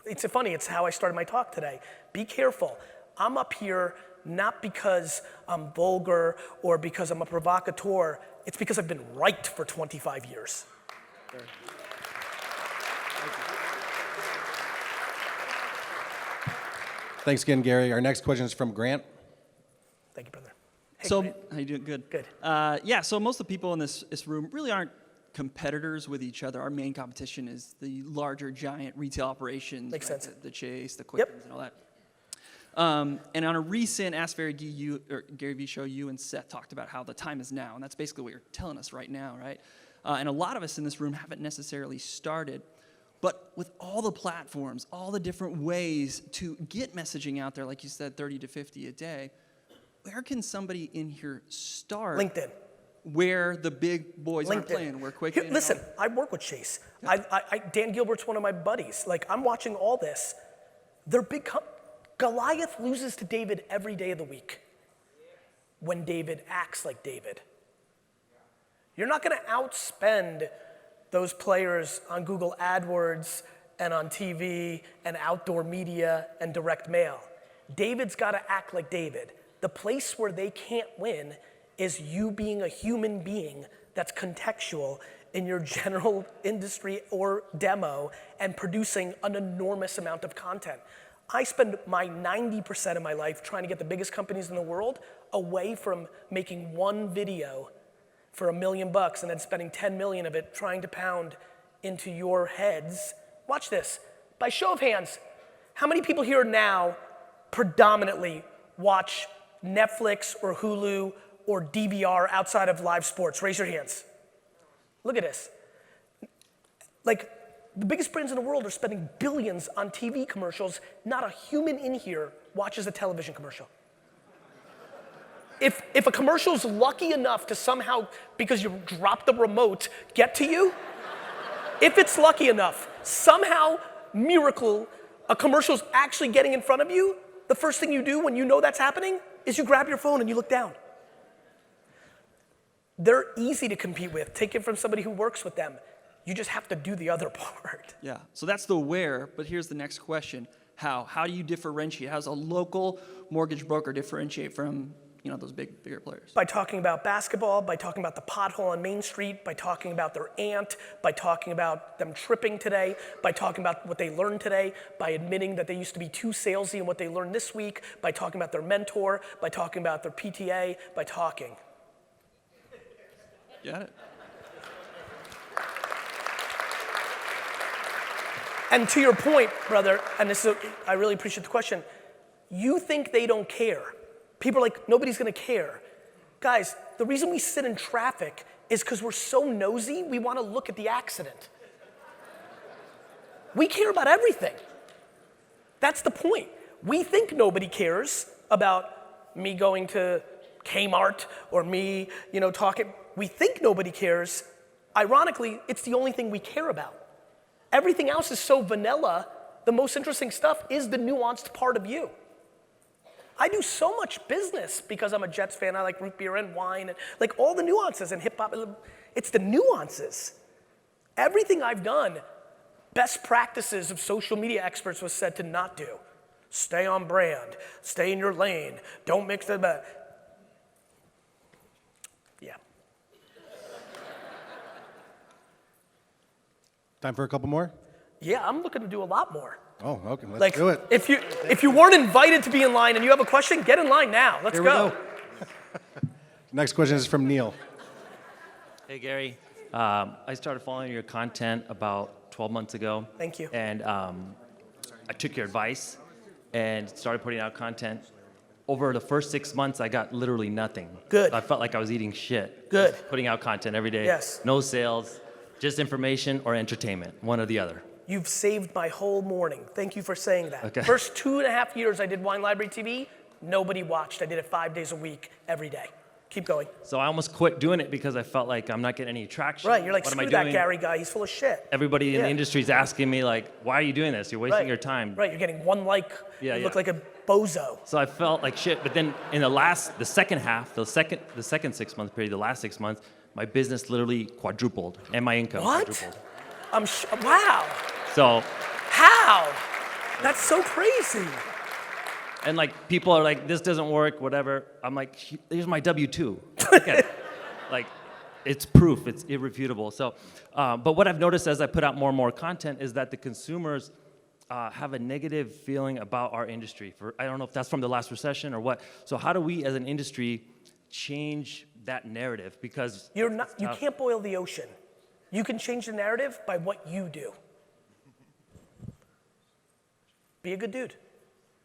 Speaker 1: it's funny, it's how I started my talk today. Be careful. I'm up here not because I'm vulgar or because I'm a provocateur. It's because I've been right for 25 years.
Speaker 2: Thanks again, Gary. Our next question is from Grant.
Speaker 1: Thank you, brother. Hey,
Speaker 7: So,
Speaker 1: Grant.
Speaker 7: how you doing? Good.
Speaker 1: Good.
Speaker 7: Yeah, so most of the people in this room really aren't competitors with each other. Our main competition is the larger, giant retail operations.
Speaker 1: Makes
Speaker 7: right?
Speaker 1: sense.
Speaker 7: The Chase, the Quickens, and all that. And on a recent Ask Garyvee show, you and Seth talked about how the time is now, and that's basically what you're telling us right now, right? And a lot of us in this room haven't necessarily started. But with all the platforms, all the different ways to get messaging out there, like you said, 30 to 50 a day, where can somebody in here start?
Speaker 1: LinkedIn.
Speaker 7: Where the big boys aren't playing, where Quick.
Speaker 1: Here, listen, I work with Chase. Dan Gilbert's one of my buddies. Like, I'm watching all this. They're big. Goliath loses to David every day of the week when David acts like David. You're not going to outspend those players on Google AdWords and on TV and outdoor media and direct mail. David's got to act like David. The place where they can't win is you being a human being that's contextual in your general industry or demo and producing an enormous amount of content. I spend my 90% of my life trying to get the biggest companies in the world away from making one video for $1 million and then spending 10 million of it trying to pound into your heads. Watch this. By show of hands, how many people here now predominantly watch Netflix or Hulu or DVR outside of live sports? Raise your hands. Look at this. Like, the biggest brands in the world are spending billions on TV commercials. Not a human in here watches a television commercial. If a commercial's lucky enough to somehow, because you dropped the remote, get to you, if it's lucky enough, somehow, miracle, a commercial's actually getting in front of you, the first thing you do when you know that's happening is you grab your phone and you look down. They're easy to compete with. Take it from somebody who works with them. You just have to do the other part.
Speaker 7: Yeah, so that's the where, but here's the next question. How? How do you differentiate? How does a local mortgage broker differentiate from, you know, those bigger players?
Speaker 1: By talking about basketball, by talking about the pothole on Main Street, by talking about their aunt, by talking about them tripping today, by talking about what they learned today, by admitting that they used to be too salesy and what they learned this week, by talking about their mentor, by talking about their PTA, by talking.
Speaker 7: Got it.
Speaker 1: And to your point, brother, and this is, I really appreciate the question, you think they don't care. People are like, nobody's gonna care. Guys, the reason we sit in traffic is because we're so nosy, we wanna look at the accident. We care about everything. That's the point. We think nobody cares about me going to Kmart or me, you know, talking. We think nobody cares. Ironically, it's the only thing we care about. Everything else is so vanilla. The most interesting stuff is the nuanced part of you. I do so much business because I'm a Jets fan. I like root beer and wine and like all the nuances and hip hop. It's the nuances. Everything I've done, best practices of social media experts was said to not do. Stay on brand, stay in your lane, don't mix them up. Yeah.
Speaker 2: Time for a couple more?
Speaker 1: Yeah, I'm looking to do a lot more.
Speaker 2: Oh, okay, let's do it.
Speaker 1: If you weren't invited to be in line and you have a question, get in line now. Let's
Speaker 2: Here
Speaker 1: go.
Speaker 2: we go. Next question is from Neil.
Speaker 8: Hey, Gary. I started following your content about 12 months ago.
Speaker 1: Thank you.
Speaker 8: And I took your advice and started putting out content. Over the first 6 months, I got literally nothing.
Speaker 1: Good.
Speaker 8: I felt like I was eating shit.
Speaker 1: Good.
Speaker 8: Just putting out content every day.
Speaker 1: Yes.
Speaker 8: No sales, just information or entertainment, one or the other.
Speaker 1: You've saved my whole morning. Thank you for saying that.
Speaker 8: Okay.
Speaker 1: First 2.5 years I did Wine Library TV, nobody watched. I did it 5 days a week, every day. Keep going.
Speaker 8: So I almost quit doing it because I felt like I'm not getting any traction.
Speaker 1: Right, you're like,
Speaker 8: what am I
Speaker 1: screw that
Speaker 8: doing?
Speaker 1: Gary guy, he's full of shit.
Speaker 8: Everybody in
Speaker 1: Yeah.
Speaker 8: the industry is asking me, like, why are you doing this? You're wasting your time.
Speaker 1: Right, you're getting one like,
Speaker 8: Yeah,
Speaker 1: you
Speaker 8: yeah.
Speaker 1: look like a bozo.
Speaker 8: So I felt like shit. But then in the second half, the second 6 month period, the last 6 months, my business literally quadrupled and my income
Speaker 1: What?
Speaker 8: quadrupled.
Speaker 1: Wow,
Speaker 8: So,
Speaker 1: how? That's so crazy.
Speaker 8: and like people are like, this doesn't work, whatever. I'm like, here's my W-2. Look at it. Like, it's proof, it's irrefutable. So, but what I've noticed as I put out more and more content is that the consumers have a negative feeling about our industry. I don't know if that's from the last recession or what. So how do we as an industry change that narrative? Because
Speaker 1: You can't boil the ocean. You can change the narrative by what you do. Be a good dude.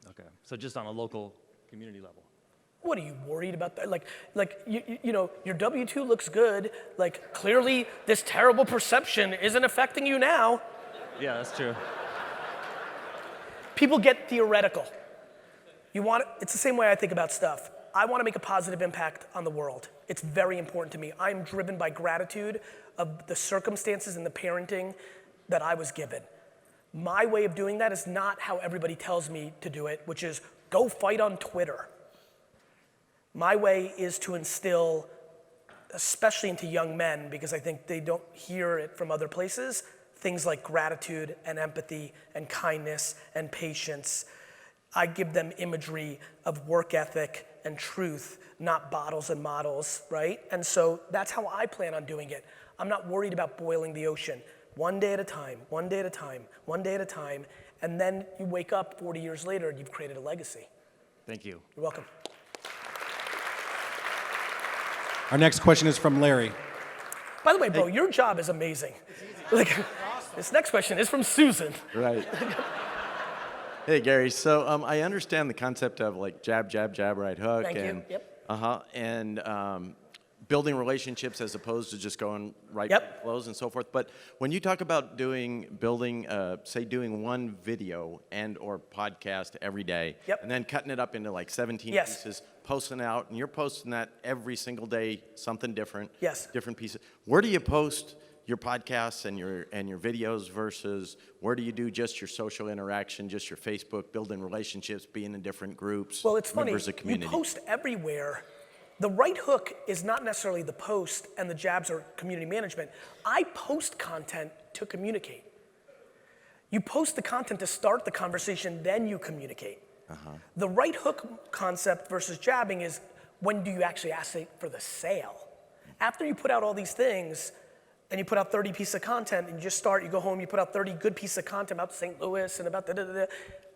Speaker 8: Okay, so just on a local community level.
Speaker 1: What are you worried about that? Like you know, your W-2 looks good. Like clearly this terrible perception isn't affecting you now.
Speaker 8: Yeah, that's true.
Speaker 1: People get theoretical. It's the same way I think about stuff. I want to make a positive impact on the world. It's very important to me. I'm driven by gratitude of the circumstances and the parenting that I was given. My way of doing that is not how everybody tells me to do it, which is go fight on Twitter. My way is to instill, especially into young men, because I think they don't hear it from other places, things like gratitude and empathy and kindness and patience. I give them imagery of work ethic and truth, not bottles and models, right? And so that's how I plan on doing it. I'm not worried about boiling the ocean. One day at a time, one day at a time, one day at a time, and then you wake up 40 years later and you've created a legacy.
Speaker 3: Thank you.
Speaker 1: You're welcome.
Speaker 2: Our next question is from Larry.
Speaker 1: By the way, bro, your job is amazing. Like, this next question is from Susan.
Speaker 9: Right. Hey, Gary. So I understand the concept of like jab, jab, jab, right hook.
Speaker 1: Thank
Speaker 9: and,
Speaker 1: you. Yep.
Speaker 9: And building relationships as opposed to just going right
Speaker 1: Yep.
Speaker 9: flows and so forth. But when you talk about building, say doing one video and or podcast every day,
Speaker 1: Yep.
Speaker 9: and then cutting it up into like 17
Speaker 1: Yes.
Speaker 9: pieces, posting out, and you're posting that every single day, something different.
Speaker 1: Yes.
Speaker 9: Different pieces. Where do you post your podcasts and your videos versus where do you do just your social interaction, just your Facebook, building relationships, being in different groups,
Speaker 1: Well, it's funny,
Speaker 9: members of community?
Speaker 1: you post everywhere. The right hook is not necessarily the post and the jabs are community management. I post content to communicate. You post the content to start the conversation, then you communicate. The right hook concept versus jabbing is when do you actually ask for the sale? After you put out all these things, and you put out 30 pieces of content, and you just start, you go home, you put out 30 good pieces of content about St. Louis and about da-da-da-da.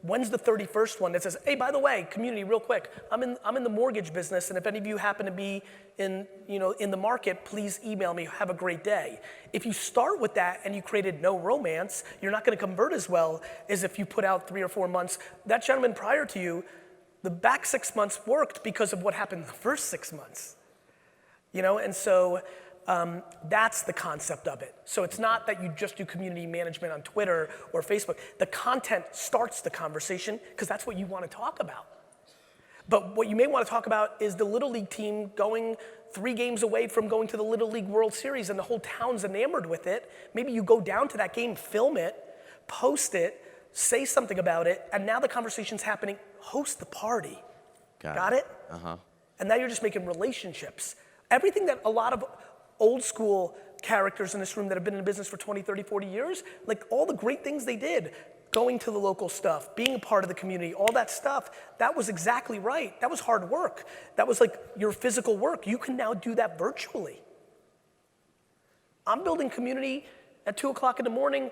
Speaker 1: When's the 31st one that says, hey, by the way, community, real quick, I'm in the mortgage business, and if any of you happen to be in the market, please email me, have a great day. If you start with that and you created no romance, you're not gonna convert as well as if you put out 3 or 4 months. That gentleman prior to you, the back 6 months worked because of what happened in the first 6 months. And so, that's the concept of it. So it's not that you just do community management on Twitter or Facebook. The content starts the conversation because that's what you want to talk about. But what you may want to talk about is the Little League team going 3 games away from going to the Little League World Series and the whole town's enamored with it. Maybe you go down to that game, film it, post it, say something about it, and now the conversation's happening. Host the party. Got it? And now you're just making relationships. Everything that a lot of old school characters in this room that have been in the business for 20, 30, 40 years, like all the great things they did, going to the local stuff, being a part of the community, all that stuff, that was exactly right. That was hard work. That was like your physical work. You can now do that virtually. I'm building community at 2 o'clock in the morning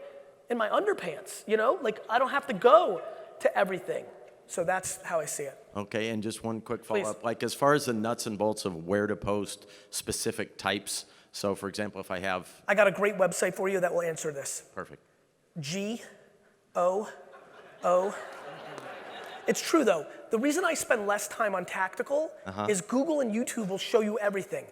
Speaker 1: in my underpants, Like I don't have to go to everything. So that's how I see it.
Speaker 9: Okay, and just one quick follow-up. Like as far as the nuts and bolts of where to post specific types, so for example, if I
Speaker 1: got a great website for you that will answer this.
Speaker 9: Perfect.
Speaker 1: GOO. It's true though. The reason I spend less time on tactical is Google and YouTube will show you everything.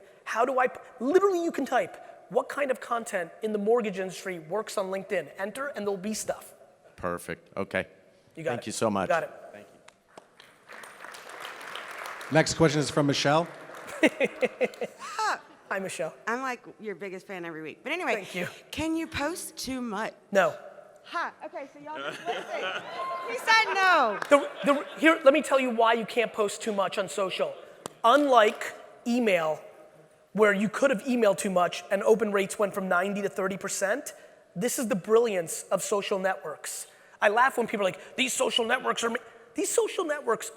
Speaker 1: Literally you can type, what kind of content in the mortgage industry works on LinkedIn? Enter and there'll be stuff.
Speaker 9: Perfect, okay.
Speaker 1: You got it.
Speaker 9: Thank you so much.
Speaker 1: Got it.
Speaker 9: Thank you.
Speaker 2: Next question is from Michelle.
Speaker 1: Hi, Michelle.
Speaker 10: I'm like your biggest fan every week. But anyway,
Speaker 1: Thank you.
Speaker 10: Can you post too much?
Speaker 1: No.
Speaker 10: Okay, so y'all just listen. He said no.
Speaker 1: Here, let me tell you why you can't post too much on social. Unlike email, where you could have emailed too much and open rates went from 90 to 30%, this is the brilliance of social networks. I laugh when people are like, these social networks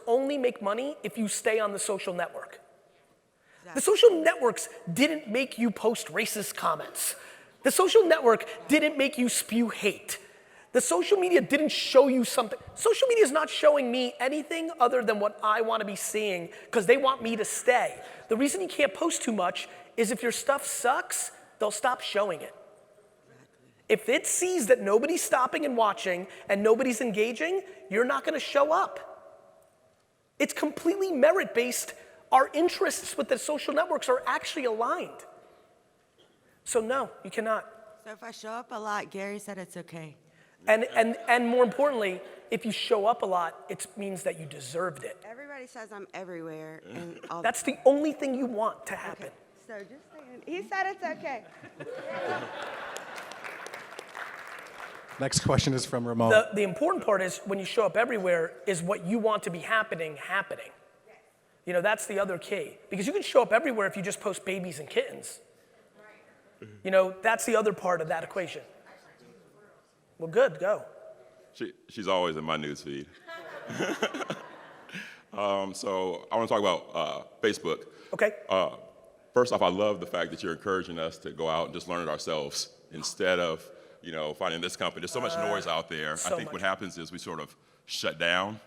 Speaker 1: only make money if you stay on the social network. The social networks didn't make you post racist comments. The social network didn't make you spew hate. The social media didn't show you something. Social media is not showing me anything other than what I want to be seeing because they want me to stay. The reason you can't post too much is if your stuff sucks, they'll stop showing it. If it sees that nobody's stopping and watching and nobody's engaging, you're not going to show up. It's completely merit-based. Our interests with the social networks are actually aligned. So no, you cannot.
Speaker 10: So if I show up a lot, Gary said it's okay.
Speaker 1: And more importantly, if you show up a lot, it means that you deserved it.
Speaker 10: Everybody says I'm everywhere. And all
Speaker 1: That's the only thing you want to happen.
Speaker 10: Okay. So just saying, he said it's okay.
Speaker 2: Next question is from Ramon.
Speaker 1: The important part is when you show up everywhere is what you want to be happening. That's the other key. Because you can show up everywhere if you just post babies and kittens. That's the other part of that equation. Well, good, go.
Speaker 11: She's always in my newsfeed. So I want to talk about Facebook.
Speaker 1: Okay.
Speaker 11: First off, I love the fact that you're encouraging us to go out and just learn it ourselves instead of, finding this company. There's so much noise out there.
Speaker 1: so
Speaker 11: I think
Speaker 1: much.
Speaker 11: what happens is we sort of shut down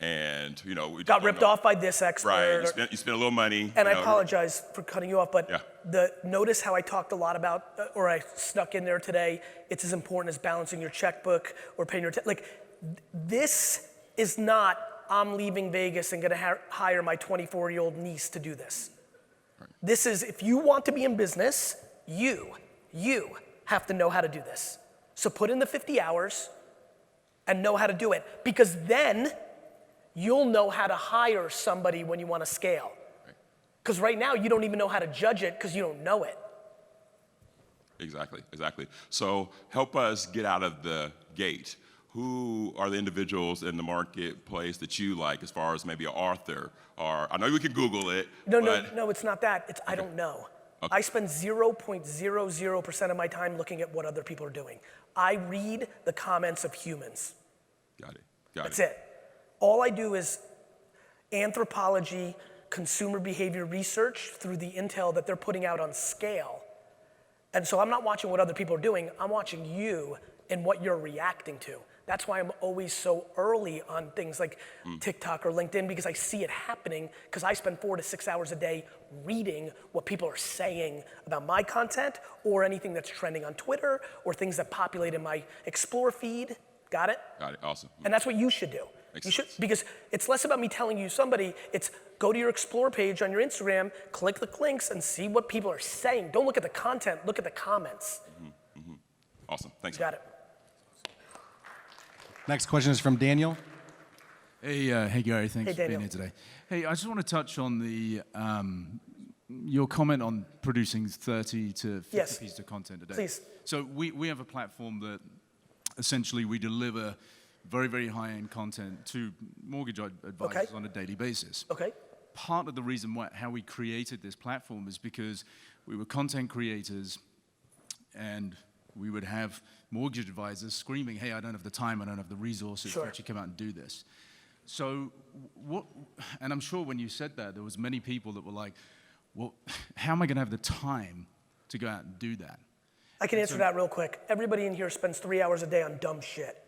Speaker 11: and, we
Speaker 1: Got
Speaker 11: don't
Speaker 1: ripped
Speaker 11: know.
Speaker 1: off by this expert.
Speaker 11: Right, you spend a little money.
Speaker 1: And I apologize for cutting you off, but
Speaker 11: Yeah.
Speaker 1: notice how I talked a lot about, or I snuck in there today, it's as important as balancing your checkbook or paying your, this is not, I'm leaving Vegas and gonna hire my 24-year-old niece to do this.
Speaker 11: Right.
Speaker 1: This is, if you want to be in business, you have to know how to do this. So put in the 50 hours and know how to do it, because then you'll know how to hire somebody when you want to scale. Because right now you don't even know how to judge it because you don't know it.
Speaker 11: Exactly. So help us get out of the gate. Who are the individuals in the marketplace that you like as far as maybe an author? Or I know we can Google it.
Speaker 1: No, it's not that. It's I don't know.
Speaker 11: Okay.
Speaker 1: I spend 0.00% of my time looking at what other people are doing. I read the comments of humans.
Speaker 11: Got it.
Speaker 1: That's it. All I do is anthropology, consumer behavior research through the intel that they're putting out on scale. And so I'm not watching what other people are doing, I'm watching you and what you're reacting to. That's why I'm always so early on things like TikTok or LinkedIn, because I see it happening, because I spend 4 to 6 hours a day reading what people are saying about my content or anything that's trending on Twitter or things that populate in my Explore feed. Got it?
Speaker 11: Got it. Awesome.
Speaker 1: And that's what you should do. You should, because it's less about me telling you somebody, it's go to your Explore page on your Instagram, click the links and see what people are saying. Don't look at the content, look at the comments.
Speaker 11: Awesome. Thanks.
Speaker 1: Got it.
Speaker 2: Next question is from Daniel.
Speaker 12: Hey Gary, thanks
Speaker 1: Hey,
Speaker 12: for being
Speaker 1: Daniel.
Speaker 12: here today. Hey, I just want to touch on the your comment on producing 30 to 50
Speaker 1: Yes.
Speaker 12: pieces of content a day.
Speaker 1: Please.
Speaker 12: So we have a platform that essentially we deliver very, very high-end content to mortgage advisors on a daily basis.
Speaker 1: Okay.
Speaker 12: Part of the reason how we created this platform is because we were content creators and we would have mortgage advisors screaming, hey, I don't have the time, I don't have the resources to actually come out and do this. So and I'm sure when you said that, there was many people that were like, well, how am I gonna have the time to go out and do that?
Speaker 1: I can answer that real quick. Everybody in here spends 3 hours a day on dumb shit.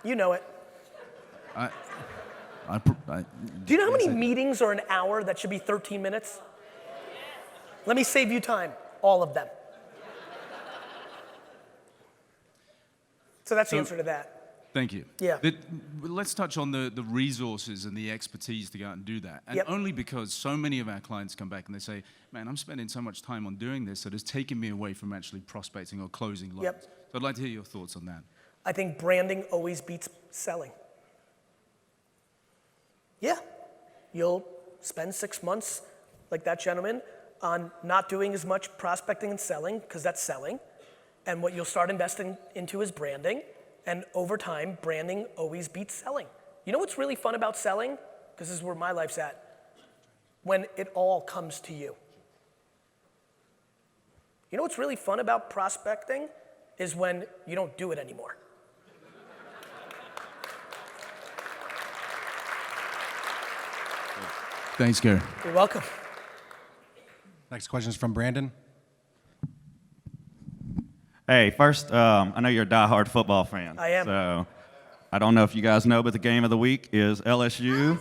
Speaker 1: You know it. Do you know how many meetings are an hour that should be 13 minutes? Let me save you time. All of them. So that's the answer to that.
Speaker 12: Thank you.
Speaker 1: Yeah.
Speaker 12: Let's touch on the resources and the expertise to go out and do that. And only because so many of our clients come back and they say, man, I'm spending so much time on doing this that it's taking me away from actually prospecting or closing loans.
Speaker 1: Yep.
Speaker 12: So I'd like to hear your thoughts on that.
Speaker 1: I think branding always beats selling. Yeah. You'll spend 6 months, like that gentleman, on not doing as much prospecting and selling, because that's selling. And what you'll start investing into is branding. And over time, branding always beats selling. You know what's really fun about selling? Because this is where my life's at. When it all comes to you. You know what's really fun about prospecting? Is when you don't do it anymore.
Speaker 12: Thanks, Gary.
Speaker 1: You're welcome.
Speaker 2: Next question is from Brandon.
Speaker 13: Hey, first, I know you're a diehard football fan.
Speaker 1: I am.
Speaker 13: So I don't know if you guys know, but the game of the week is LSU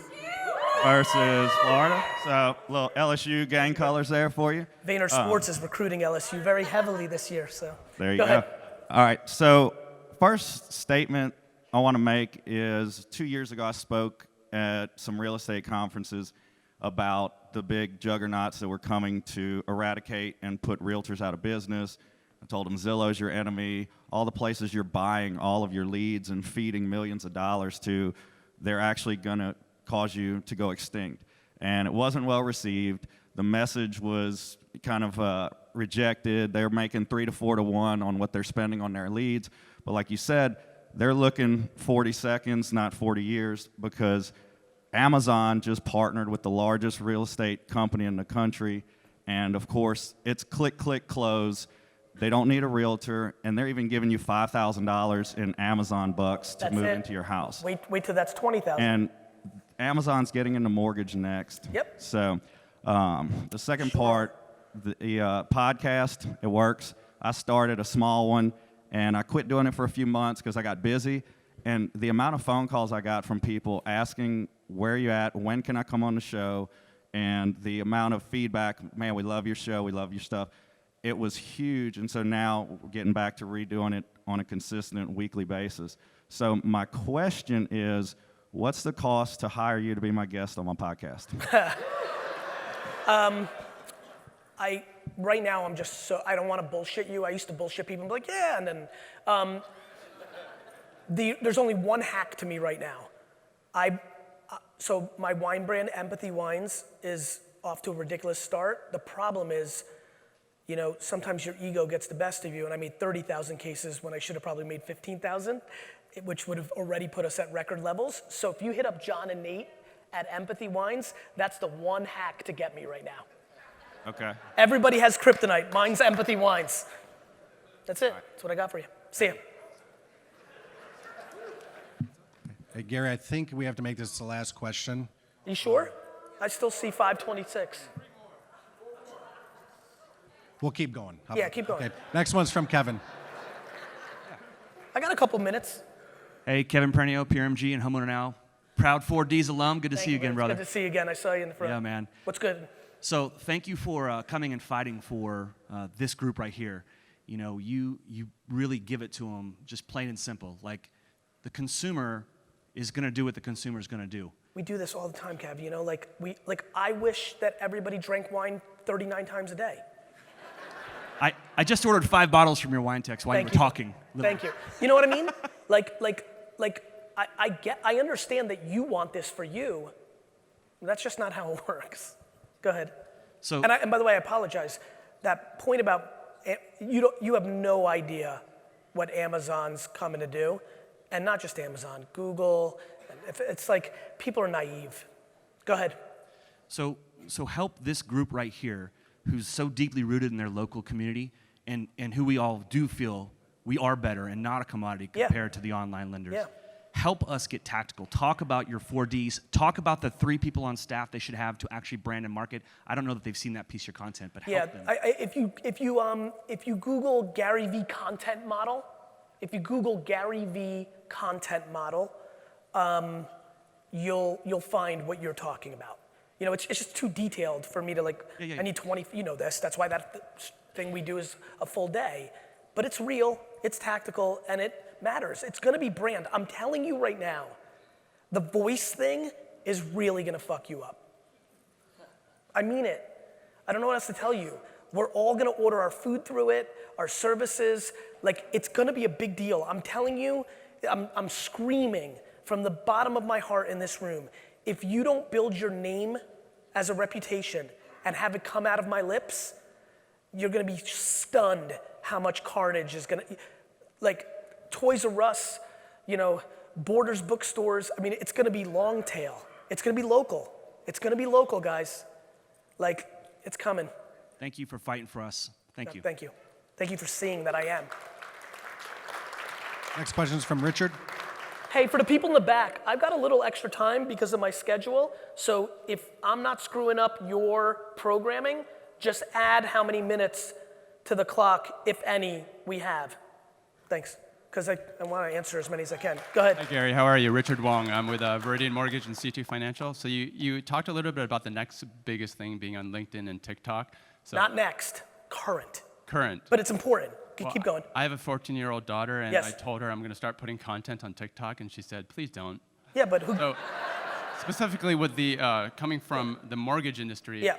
Speaker 13: versus Florida. So a little LSU gang colors there for you.
Speaker 1: VaynerSports is recruiting LSU very heavily this year, so.
Speaker 13: There you go.
Speaker 1: Ahead.
Speaker 13: All right, so first statement I want to make is 2 years ago I spoke at some real estate conferences about the big juggernauts that were coming to eradicate and put realtors out of business. I told them Zillow's your enemy, all the places you're buying all of your leads and feeding millions of dollars to, they're actually going to cause you to go extinct. And it wasn't well received. The message was kind of rejected. They're making 3 to 4 to 1 on what they're spending on their leads. But like you said, they're looking 40 seconds, not 40 years, because Amazon just partnered with the largest real estate company in the country. And of course, it's click, click, close. They don't need a realtor, and they're even giving you $5,000 in Amazon bucks to
Speaker 1: That's
Speaker 13: move
Speaker 1: it.
Speaker 13: into your house.
Speaker 1: Wait till that's 20,000.
Speaker 13: And Amazon's getting into mortgage next.
Speaker 1: Yep.
Speaker 13: So the second part, the podcast, it works. I started a small one, and I quit doing it for a few months because I got busy. And the amount of phone calls I got from people asking, where are you at? When can I come on the show? And the amount of feedback, man, we love your show. We love your stuff. It was huge. And so now we're getting back to redoing it on a consistent weekly basis. So my question is, what's the cost to hire you to be my guest on my podcast?
Speaker 1: Right now, I'm just so, I don't want to bullshit you. I used to bullshit people and be like, yeah, and then, there's only one hack to me right now. So my wine brand, Empathy Wines, is off to a ridiculous start. The problem is, you know, sometimes your ego gets the best of you, and I made 30,000 cases when I should have probably made 15,000, which would have already put us at record levels. So if you hit up John and Nate at Empathy Wines, that's the one hack to get me right now.
Speaker 13: Okay.
Speaker 1: Everybody has kryptonite. Mine's Empathy Wines. That's it. That's what I got for you. See ya.
Speaker 2: Hey, Gary, I think we have to make this the last question.
Speaker 1: You sure? I still see 526.
Speaker 2: We'll keep going. How
Speaker 1: Yeah,
Speaker 2: about-
Speaker 1: keep going.
Speaker 2: Okay. Next one's from Kevin.
Speaker 1: I got a couple minutes.
Speaker 14: Hey, Kevin Prenio, PRMG, and Homeowner Now. Proud 4Ds alum. Good to see you again,
Speaker 1: man.
Speaker 14: brother.
Speaker 1: Good to see you again. I saw you in the front.
Speaker 14: Yeah, man.
Speaker 1: What's good?
Speaker 14: So thank you for coming and fighting for this group right here. You know, you really give it to them just plain and simple. Like, the consumer is going to do what the consumer is going to do.
Speaker 1: We do this all the time, Kev. You know, like I wish that everybody drank wine 39 times a day.
Speaker 14: I just ordered 5 bottles from your wine text while you were talking.
Speaker 1: Thank you. You know what I mean? I understand that you want this for you. That's just not how it works. Go ahead.
Speaker 14: So,
Speaker 1: and by the way, I apologize. That point about you have no idea what Amazon's coming to do, and not just Amazon, Google. It's like people are naive. Go ahead.
Speaker 14: So help this group right here, who's so deeply rooted in their local community, and who we all do feel we are better and not a commodity compared to the online lenders.
Speaker 1: Yeah.
Speaker 14: Help us get tactical. Talk about your 4Ds. Talk about the 3 people on staff they should have to actually brand and market. I don't know that they've seen that piece of your content, but help them.
Speaker 1: If you Google Garyvee content model, you'll find what you're talking about. You know, it's just too detailed for me to I need 20. You know this. That's why that thing we do is a full day. But it's real. It's tactical, and it matters. It's going to be brand. I'm telling you right now, the voice thing is really going to fuck you up. I mean it. I don't know what else to tell you. We're all going to order our food through it, our services. Like, it's going to be a big deal. I'm telling you, I'm screaming from the bottom of my heart in this room. If you don't build your name as a reputation and have it come out of my lips, you're going to be stunned how much carnage is going to, like Toys R Us, you know, Borders bookstores. I mean, it's going to be long tail. It's going to be local. It's going to be local, guys. Like, it's coming.
Speaker 14: Thank you for fighting for us. Thank you.
Speaker 1: Thank you. Thank you for seeing that I am.
Speaker 2: Next question is from Richard.
Speaker 1: Hey, for the people in the back, I've got a little extra time because of my schedule. So if I'm not screwing up your programming, just add how many minutes to the clock, if any, we have. Thanks. Because I want to answer as many as I can. Go ahead.
Speaker 15: Hi, Gary. How are you? Richard Wong. I'm with Viridian Mortgage and C2 Financial. So you talked a little bit about the next biggest thing being on LinkedIn and TikTok. So
Speaker 1: not next. Current.
Speaker 15: Current.
Speaker 1: But it's important.
Speaker 15: Well,
Speaker 1: keep going.
Speaker 15: I have a 14-year-old daughter, and
Speaker 1: yes.
Speaker 15: I told her I'm going to start putting content on TikTok, and she said, please don't.
Speaker 1: Yeah, but who...
Speaker 15: So, specifically with the coming from the mortgage industry,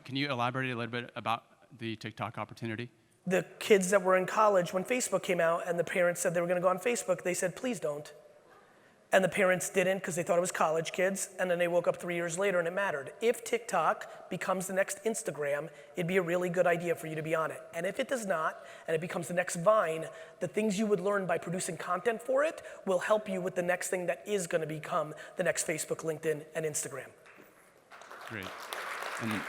Speaker 15: can you elaborate a little bit about the TikTok opportunity?
Speaker 1: The kids that were in college, when Facebook came out and the parents said they were going to go on Facebook, they said, please don't. And the parents didn't because they thought it was college kids, and then they woke up 3 years later and it mattered. If TikTok becomes the next Instagram, it'd be a really good idea for you to be on it. And if it does not, and it becomes the next Vine, the things you would learn by producing content for it will help you with the next thing that is going to become the next Facebook, LinkedIn, and Instagram.
Speaker 15: Great. And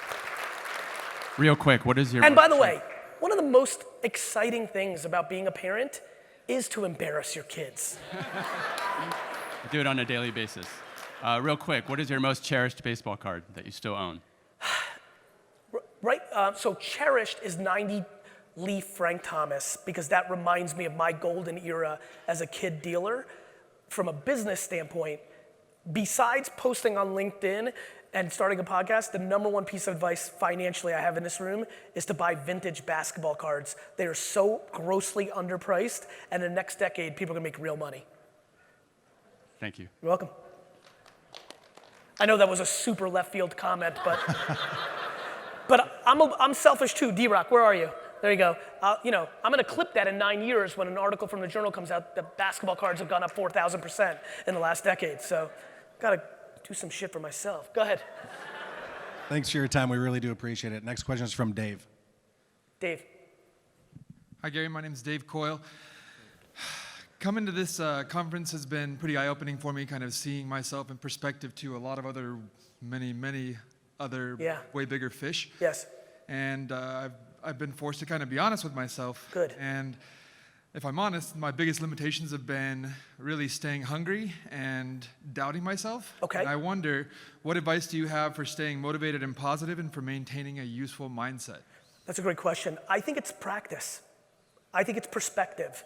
Speaker 15: real quick, what is your...
Speaker 1: And by the way, one of the most exciting things about being a parent is to embarrass your kids.
Speaker 15: I do it on a daily basis. Real quick, what is your most cherished baseball card that you still own?
Speaker 1: Right, so cherished is 90 Leaf Frank Thomas, because that reminds me of my golden era as a kid dealer. From a business standpoint, besides posting on LinkedIn and starting a podcast, the number one piece of advice financially I have in this room is to buy vintage basketball cards. They are so grossly underpriced, and in the next decade, people are gonna make real money.
Speaker 15: Thank you.
Speaker 1: You're welcome. I know that was a super left field comment, but but I'm selfish too. D-Rock, where are you? There you go. You know, I'm gonna clip that in 9 years when an article from the Journal comes out that basketball cards have gone up 4,000% in the last decade. So, gotta do some shit for myself. Go ahead.
Speaker 2: Thanks for your time. We really do appreciate it. Next question is from Dave.
Speaker 1: Dave.
Speaker 16: Hi, Gary. My name is Dave Coyle. Coming to this conference has been pretty eye-opening for me, kind of seeing myself in perspective to a lot of other, many other way bigger fish.
Speaker 1: Yes.
Speaker 16: And I've been forced to kind of be honest with myself.
Speaker 1: Good.
Speaker 16: And if I'm honest, my biggest limitations have been really staying hungry and doubting myself.
Speaker 1: Okay.
Speaker 16: And I wonder, what advice do you have for staying motivated and positive and for maintaining a useful mindset?
Speaker 1: That's a great question. I think it's practice. I think it's perspective.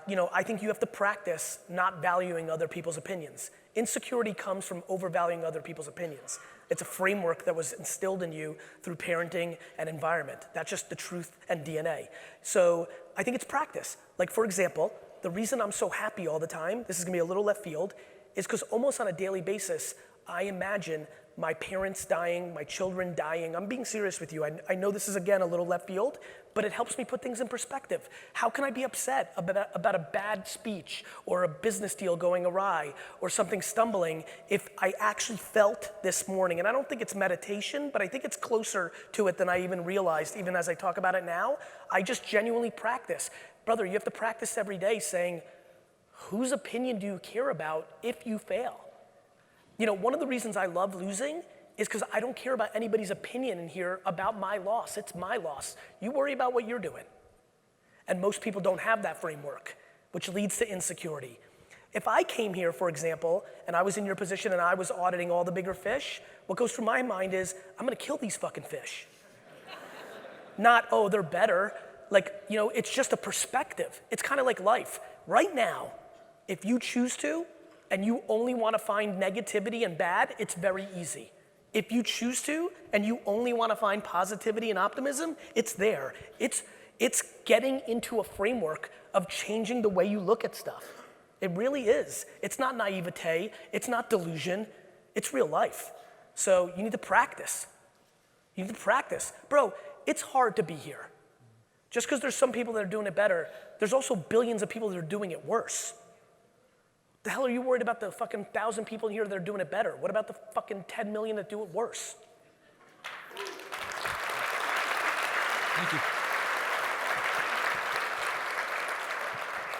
Speaker 1: You know, I think you have to practice not valuing other people's opinions. Insecurity comes from overvaluing other people's opinions. It's a framework that was instilled in you through parenting and environment. That's just the truth and DNA. So I think it's practice. Like, for example, the reason I'm so happy all the time, this is gonna be a little left field, is because almost on a daily basis, I imagine my parents dying, my children dying. I'm being serious with you. I know this is, again, a little left field, but it helps me put things in perspective. How can I be upset about a bad speech or a business deal going awry or something stumbling if I actually felt this morning? And I don't think it's meditation, but I think it's closer to it than I even realized, even as I talk about it now. I just genuinely practice. Brother, you have to practice every day saying, whose opinion do you care about if you fail? You know, one of the reasons I love losing is because I don't care about anybody's opinion in here about my loss. It's my loss. You worry about what you're doing. And most people don't have that framework, which leads to insecurity. If I came here, for example, and I was in your position and I was auditing all the bigger fish, what goes through my mind is, I'm gonna kill these fucking fish. Not, oh, they're better. Like, you know, it's just a perspective. It's kind of like life. Right now, if you choose to, and you only want to find negativity and bad, it's very easy. If you choose to, and you only want to find positivity and optimism, it's there. It's getting into a framework of changing the way you look at stuff. It really is. It's not naivete, it's not delusion, it's real life. So you need to practice. You need to practice. Bro, it's hard to be here. Just because there's some people that are doing it better, there's also billions of people that are doing it worse. The hell are you worried about the fucking 1,000 people here that are doing it better? What about the fucking 10 million that do it worse?
Speaker 2: Thank you.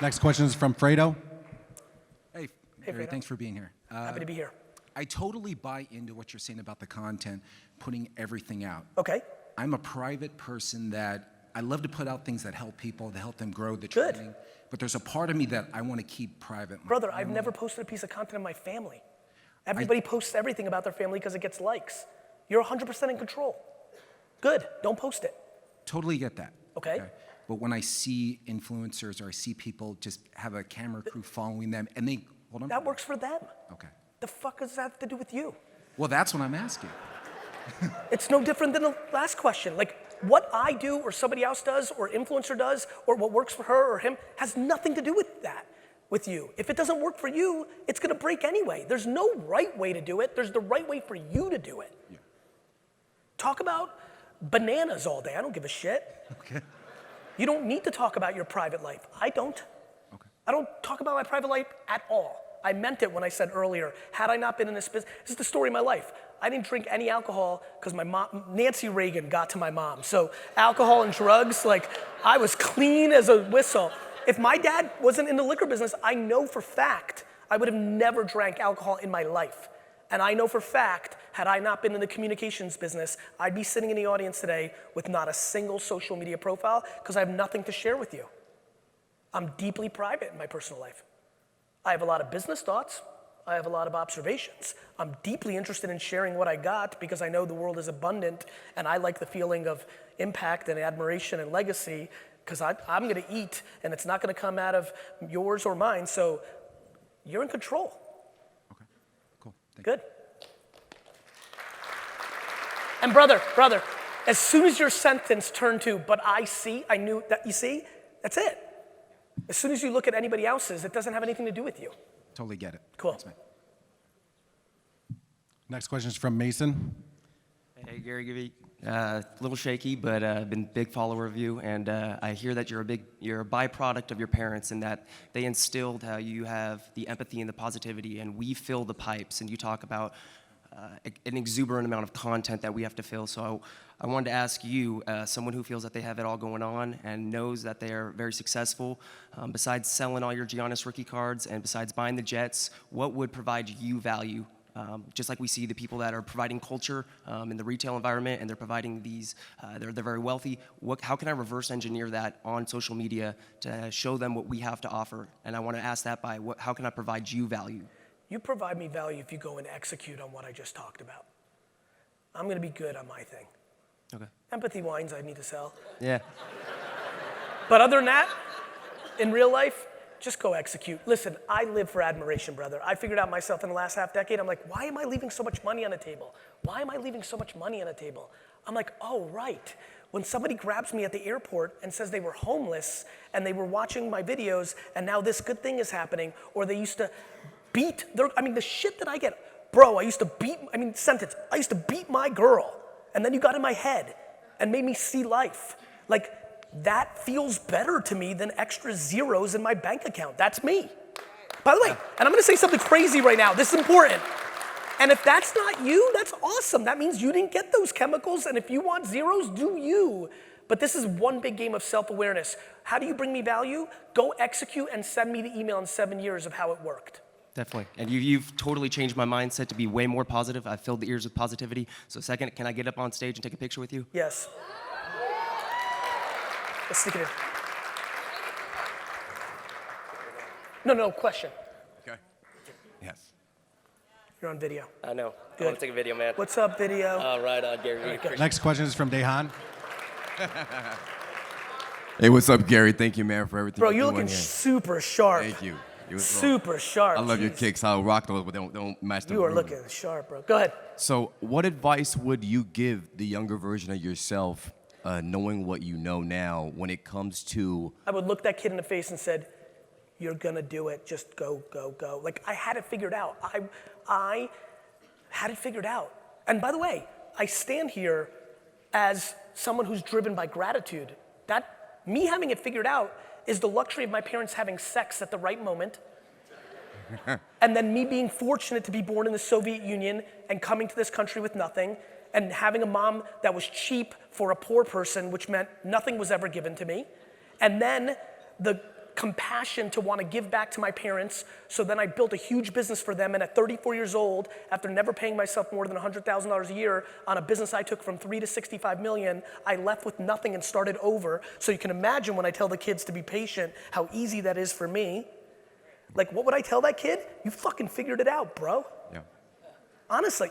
Speaker 2: Next question is from Fredo.
Speaker 17: Hey,
Speaker 1: Hey,
Speaker 17: Gary,
Speaker 1: Fredo.
Speaker 17: thanks for being here.
Speaker 1: Happy to be here.
Speaker 17: I totally buy into what you're saying about the content, putting everything out.
Speaker 1: Okay.
Speaker 17: I'm a private person that I love to put out things that help people, to help them grow the training. But there's a part of me that I want to keep private.
Speaker 1: Brother, I've never posted a piece of content of my family. Everybody posts everything about their family because it gets likes. You're 100% in control. Good, don't post it.
Speaker 17: Totally get that.
Speaker 1: Okay.
Speaker 17: But when I see influencers or I see people just have a camera crew following them and they, hold on.
Speaker 1: That works for them.
Speaker 17: Okay.
Speaker 1: The fuck does that have to do with you?
Speaker 17: Well, that's what I'm asking.
Speaker 1: It's no different than the last question. Like, what I do or somebody else does or influencer does or what works for her or him has nothing to do with that, with you. If it doesn't work for you, it's gonna break anyway. There's no right way to do it. There's the right way for you to do it.
Speaker 17: Yeah.
Speaker 1: Talk about bananas all day. I don't give a shit.
Speaker 17: Okay.
Speaker 1: You don't need to talk about your private life. I don't.
Speaker 17: Okay.
Speaker 1: I don't talk about my private life at all. I meant it when I said earlier, had I not been in this business, this is the story of my life. I didn't drink any alcohol because my mom, Nancy Reagan, got to my mom. So alcohol and drugs, like I was clean as a whistle. If my dad wasn't in the liquor business, I know for fact I would have never drank alcohol in my life. And I know for fact Had I not been in the communications business, I'd be sitting in the audience today with not a single social media profile because I have nothing to share with you. I'm deeply private in my personal life. I have a lot of business thoughts. I have a lot of observations. I'm deeply interested in sharing what I got because I know the world is abundant and I like the feeling of impact and admiration and legacy because I'm gonna eat and it's not gonna come out of yours or mine, so you're in control.
Speaker 17: Okay, cool.
Speaker 1: Good. And brother, as soon as your sentence turned to, but I knew that, you see, that's it. As soon as you look at anybody else's, it doesn't have anything to do with you.
Speaker 3: Totally get it.
Speaker 1: Cool.
Speaker 3: Thanks, man.
Speaker 2: Next question is from Mason.
Speaker 18: Hey, Garyvee. A little shaky, but I've been a big follower of you, and I hear that you're a byproduct of your parents, and that they instilled how you have the empathy and the positivity, and we fill the pipes, and you talk about an exuberant amount of content that we have to fill. So I wanted to ask you, someone who feels that they have it all going on and knows that they are very successful, besides selling all your Giannis rookie cards and besides buying the jets, what would provide you value? Just like we see the people that are providing culture in the retail environment and they're providing these, they're very wealthy. How can I reverse engineer that on social media to show them what we have to offer? And I want to ask that by how can I provide you value?
Speaker 1: You provide me value if you go and execute on what I just talked about. I'm gonna be good on my thing.
Speaker 18: Okay.
Speaker 1: Empathy wines I need to sell.
Speaker 18: Yeah.
Speaker 1: But other than that, in real life, just go execute. Listen, I live for admiration, brother. I figured out myself in the last half decade, I'm like, why am I leaving so much money on the table? Why am I leaving so much money on the table? I'm like, oh, right. When somebody grabs me at the airport and says they were homeless and they were watching my videos and now this good thing is happening, or they used to beat the shit that I get. Bro, I used to beat my girl, and then you got in my head and made me see life. Like, that feels better to me than extra zeros in my bank account. That's me. By the way, and I'm gonna say something crazy right now. This is important. And if that's not you, that's awesome. That means you didn't get those chemicals, and if you want zeros, do you. But this is one big game of self-awareness. How do you bring me value? Go execute and send me the email in 7 years of how it worked.
Speaker 18: Definitely. And you've totally changed my mindset to be way more positive. I've filled the ears with positivity. So second, can I get up on stage and take a picture with you?
Speaker 1: Yes. Let's stick it in. No, question.
Speaker 19: Okay. Yes.
Speaker 1: You're on video.
Speaker 20: I know.
Speaker 1: Good.
Speaker 20: I want to take a video, man.
Speaker 1: What's up, video?
Speaker 20: Right on, Gary.
Speaker 2: Next question is from Dehan.
Speaker 19: Hey, what's up, Gary? Thank you, man, for everything.
Speaker 1: Bro, you're looking super sharp.
Speaker 19: Thank you.
Speaker 1: Super sharp.
Speaker 19: I love your kicks. I'll rock those, but don't match them.
Speaker 1: You are looking sharp, bro. Go ahead.
Speaker 19: So, what advice would you give the younger version of yourself, knowing what you know now, when it comes to?
Speaker 1: I would look that kid in the face and said, "You're gonna do it. Just go, go, go." Like, I had it figured out. I had it figured out. And by the way, I stand here as someone who's driven by gratitude. That me having it figured out is the luxury of my parents having sex at the right moment. And then me being fortunate to be born in the Soviet Union and coming to this country with nothing, and having a mom that was cheap for a poor person, which meant nothing was ever given to me. And then the compassion to want to give back to my parents, so then I built a huge business for them, and at 34 years old, after never paying myself more than $100,000 a year on a business I took from 3 to 65 million, I left with nothing and started over. So you can imagine when I tell the kids to be patient, how easy that is for me. Like, what would I tell that kid? You fucking figured it out, bro.
Speaker 19: Yeah.
Speaker 1: Honestly,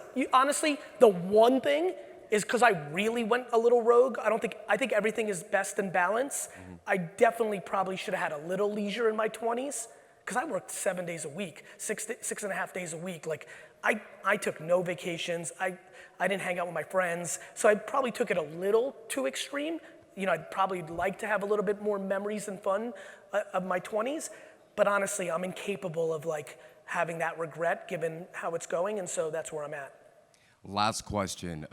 Speaker 1: the one thing is because I really went a little rogue. I think everything is best in balance.
Speaker 19: Mm-hmm.
Speaker 1: I definitely probably should have had a little leisure in my 20s because I worked 7 days a week, 6.5 days a week. Like, I took no vacations. I didn't hang out with my friends. So I probably took it a little too extreme. You know, I'd probably like to have a little bit more memories and fun of my 20s. But honestly, I'm incapable of like having that regret given how it's going. And so that's where I'm at.
Speaker 19: Last question.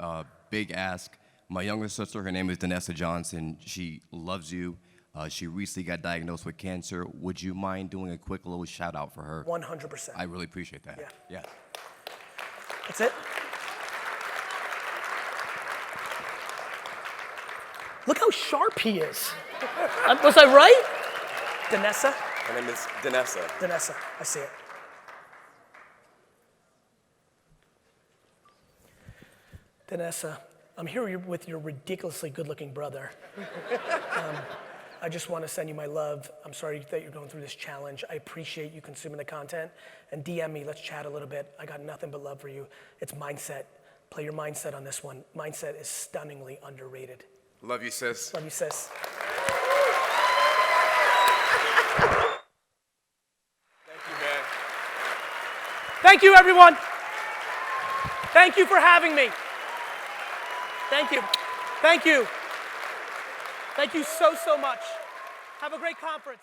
Speaker 19: Big ask. My younger sister, her name is Danessa Johnson. She loves you. She recently got diagnosed with cancer. Would you mind doing a quick little shout out for her?
Speaker 1: 100%.
Speaker 19: I really appreciate that. Yeah.
Speaker 1: That's it. Look how sharp he is. Was I right? Danessa?
Speaker 20: Her name is Danessa.
Speaker 1: Danessa, I see it. Danessa, I'm here with your ridiculously good-looking brother. I just want to send you my love. I'm sorry that you're going through this challenge. I appreciate you consuming the content. And DM me, let's chat a little bit. I got nothing but love for you. It's mindset. Play your mindset on this one. Mindset is stunningly underrated.
Speaker 20: Love you, sis.
Speaker 1: Love you, sis.
Speaker 20: Thank you, man.
Speaker 1: Thank you, everyone. Thank you for having me. Thank you. Thank you. Thank you so, so much. Have a great conference.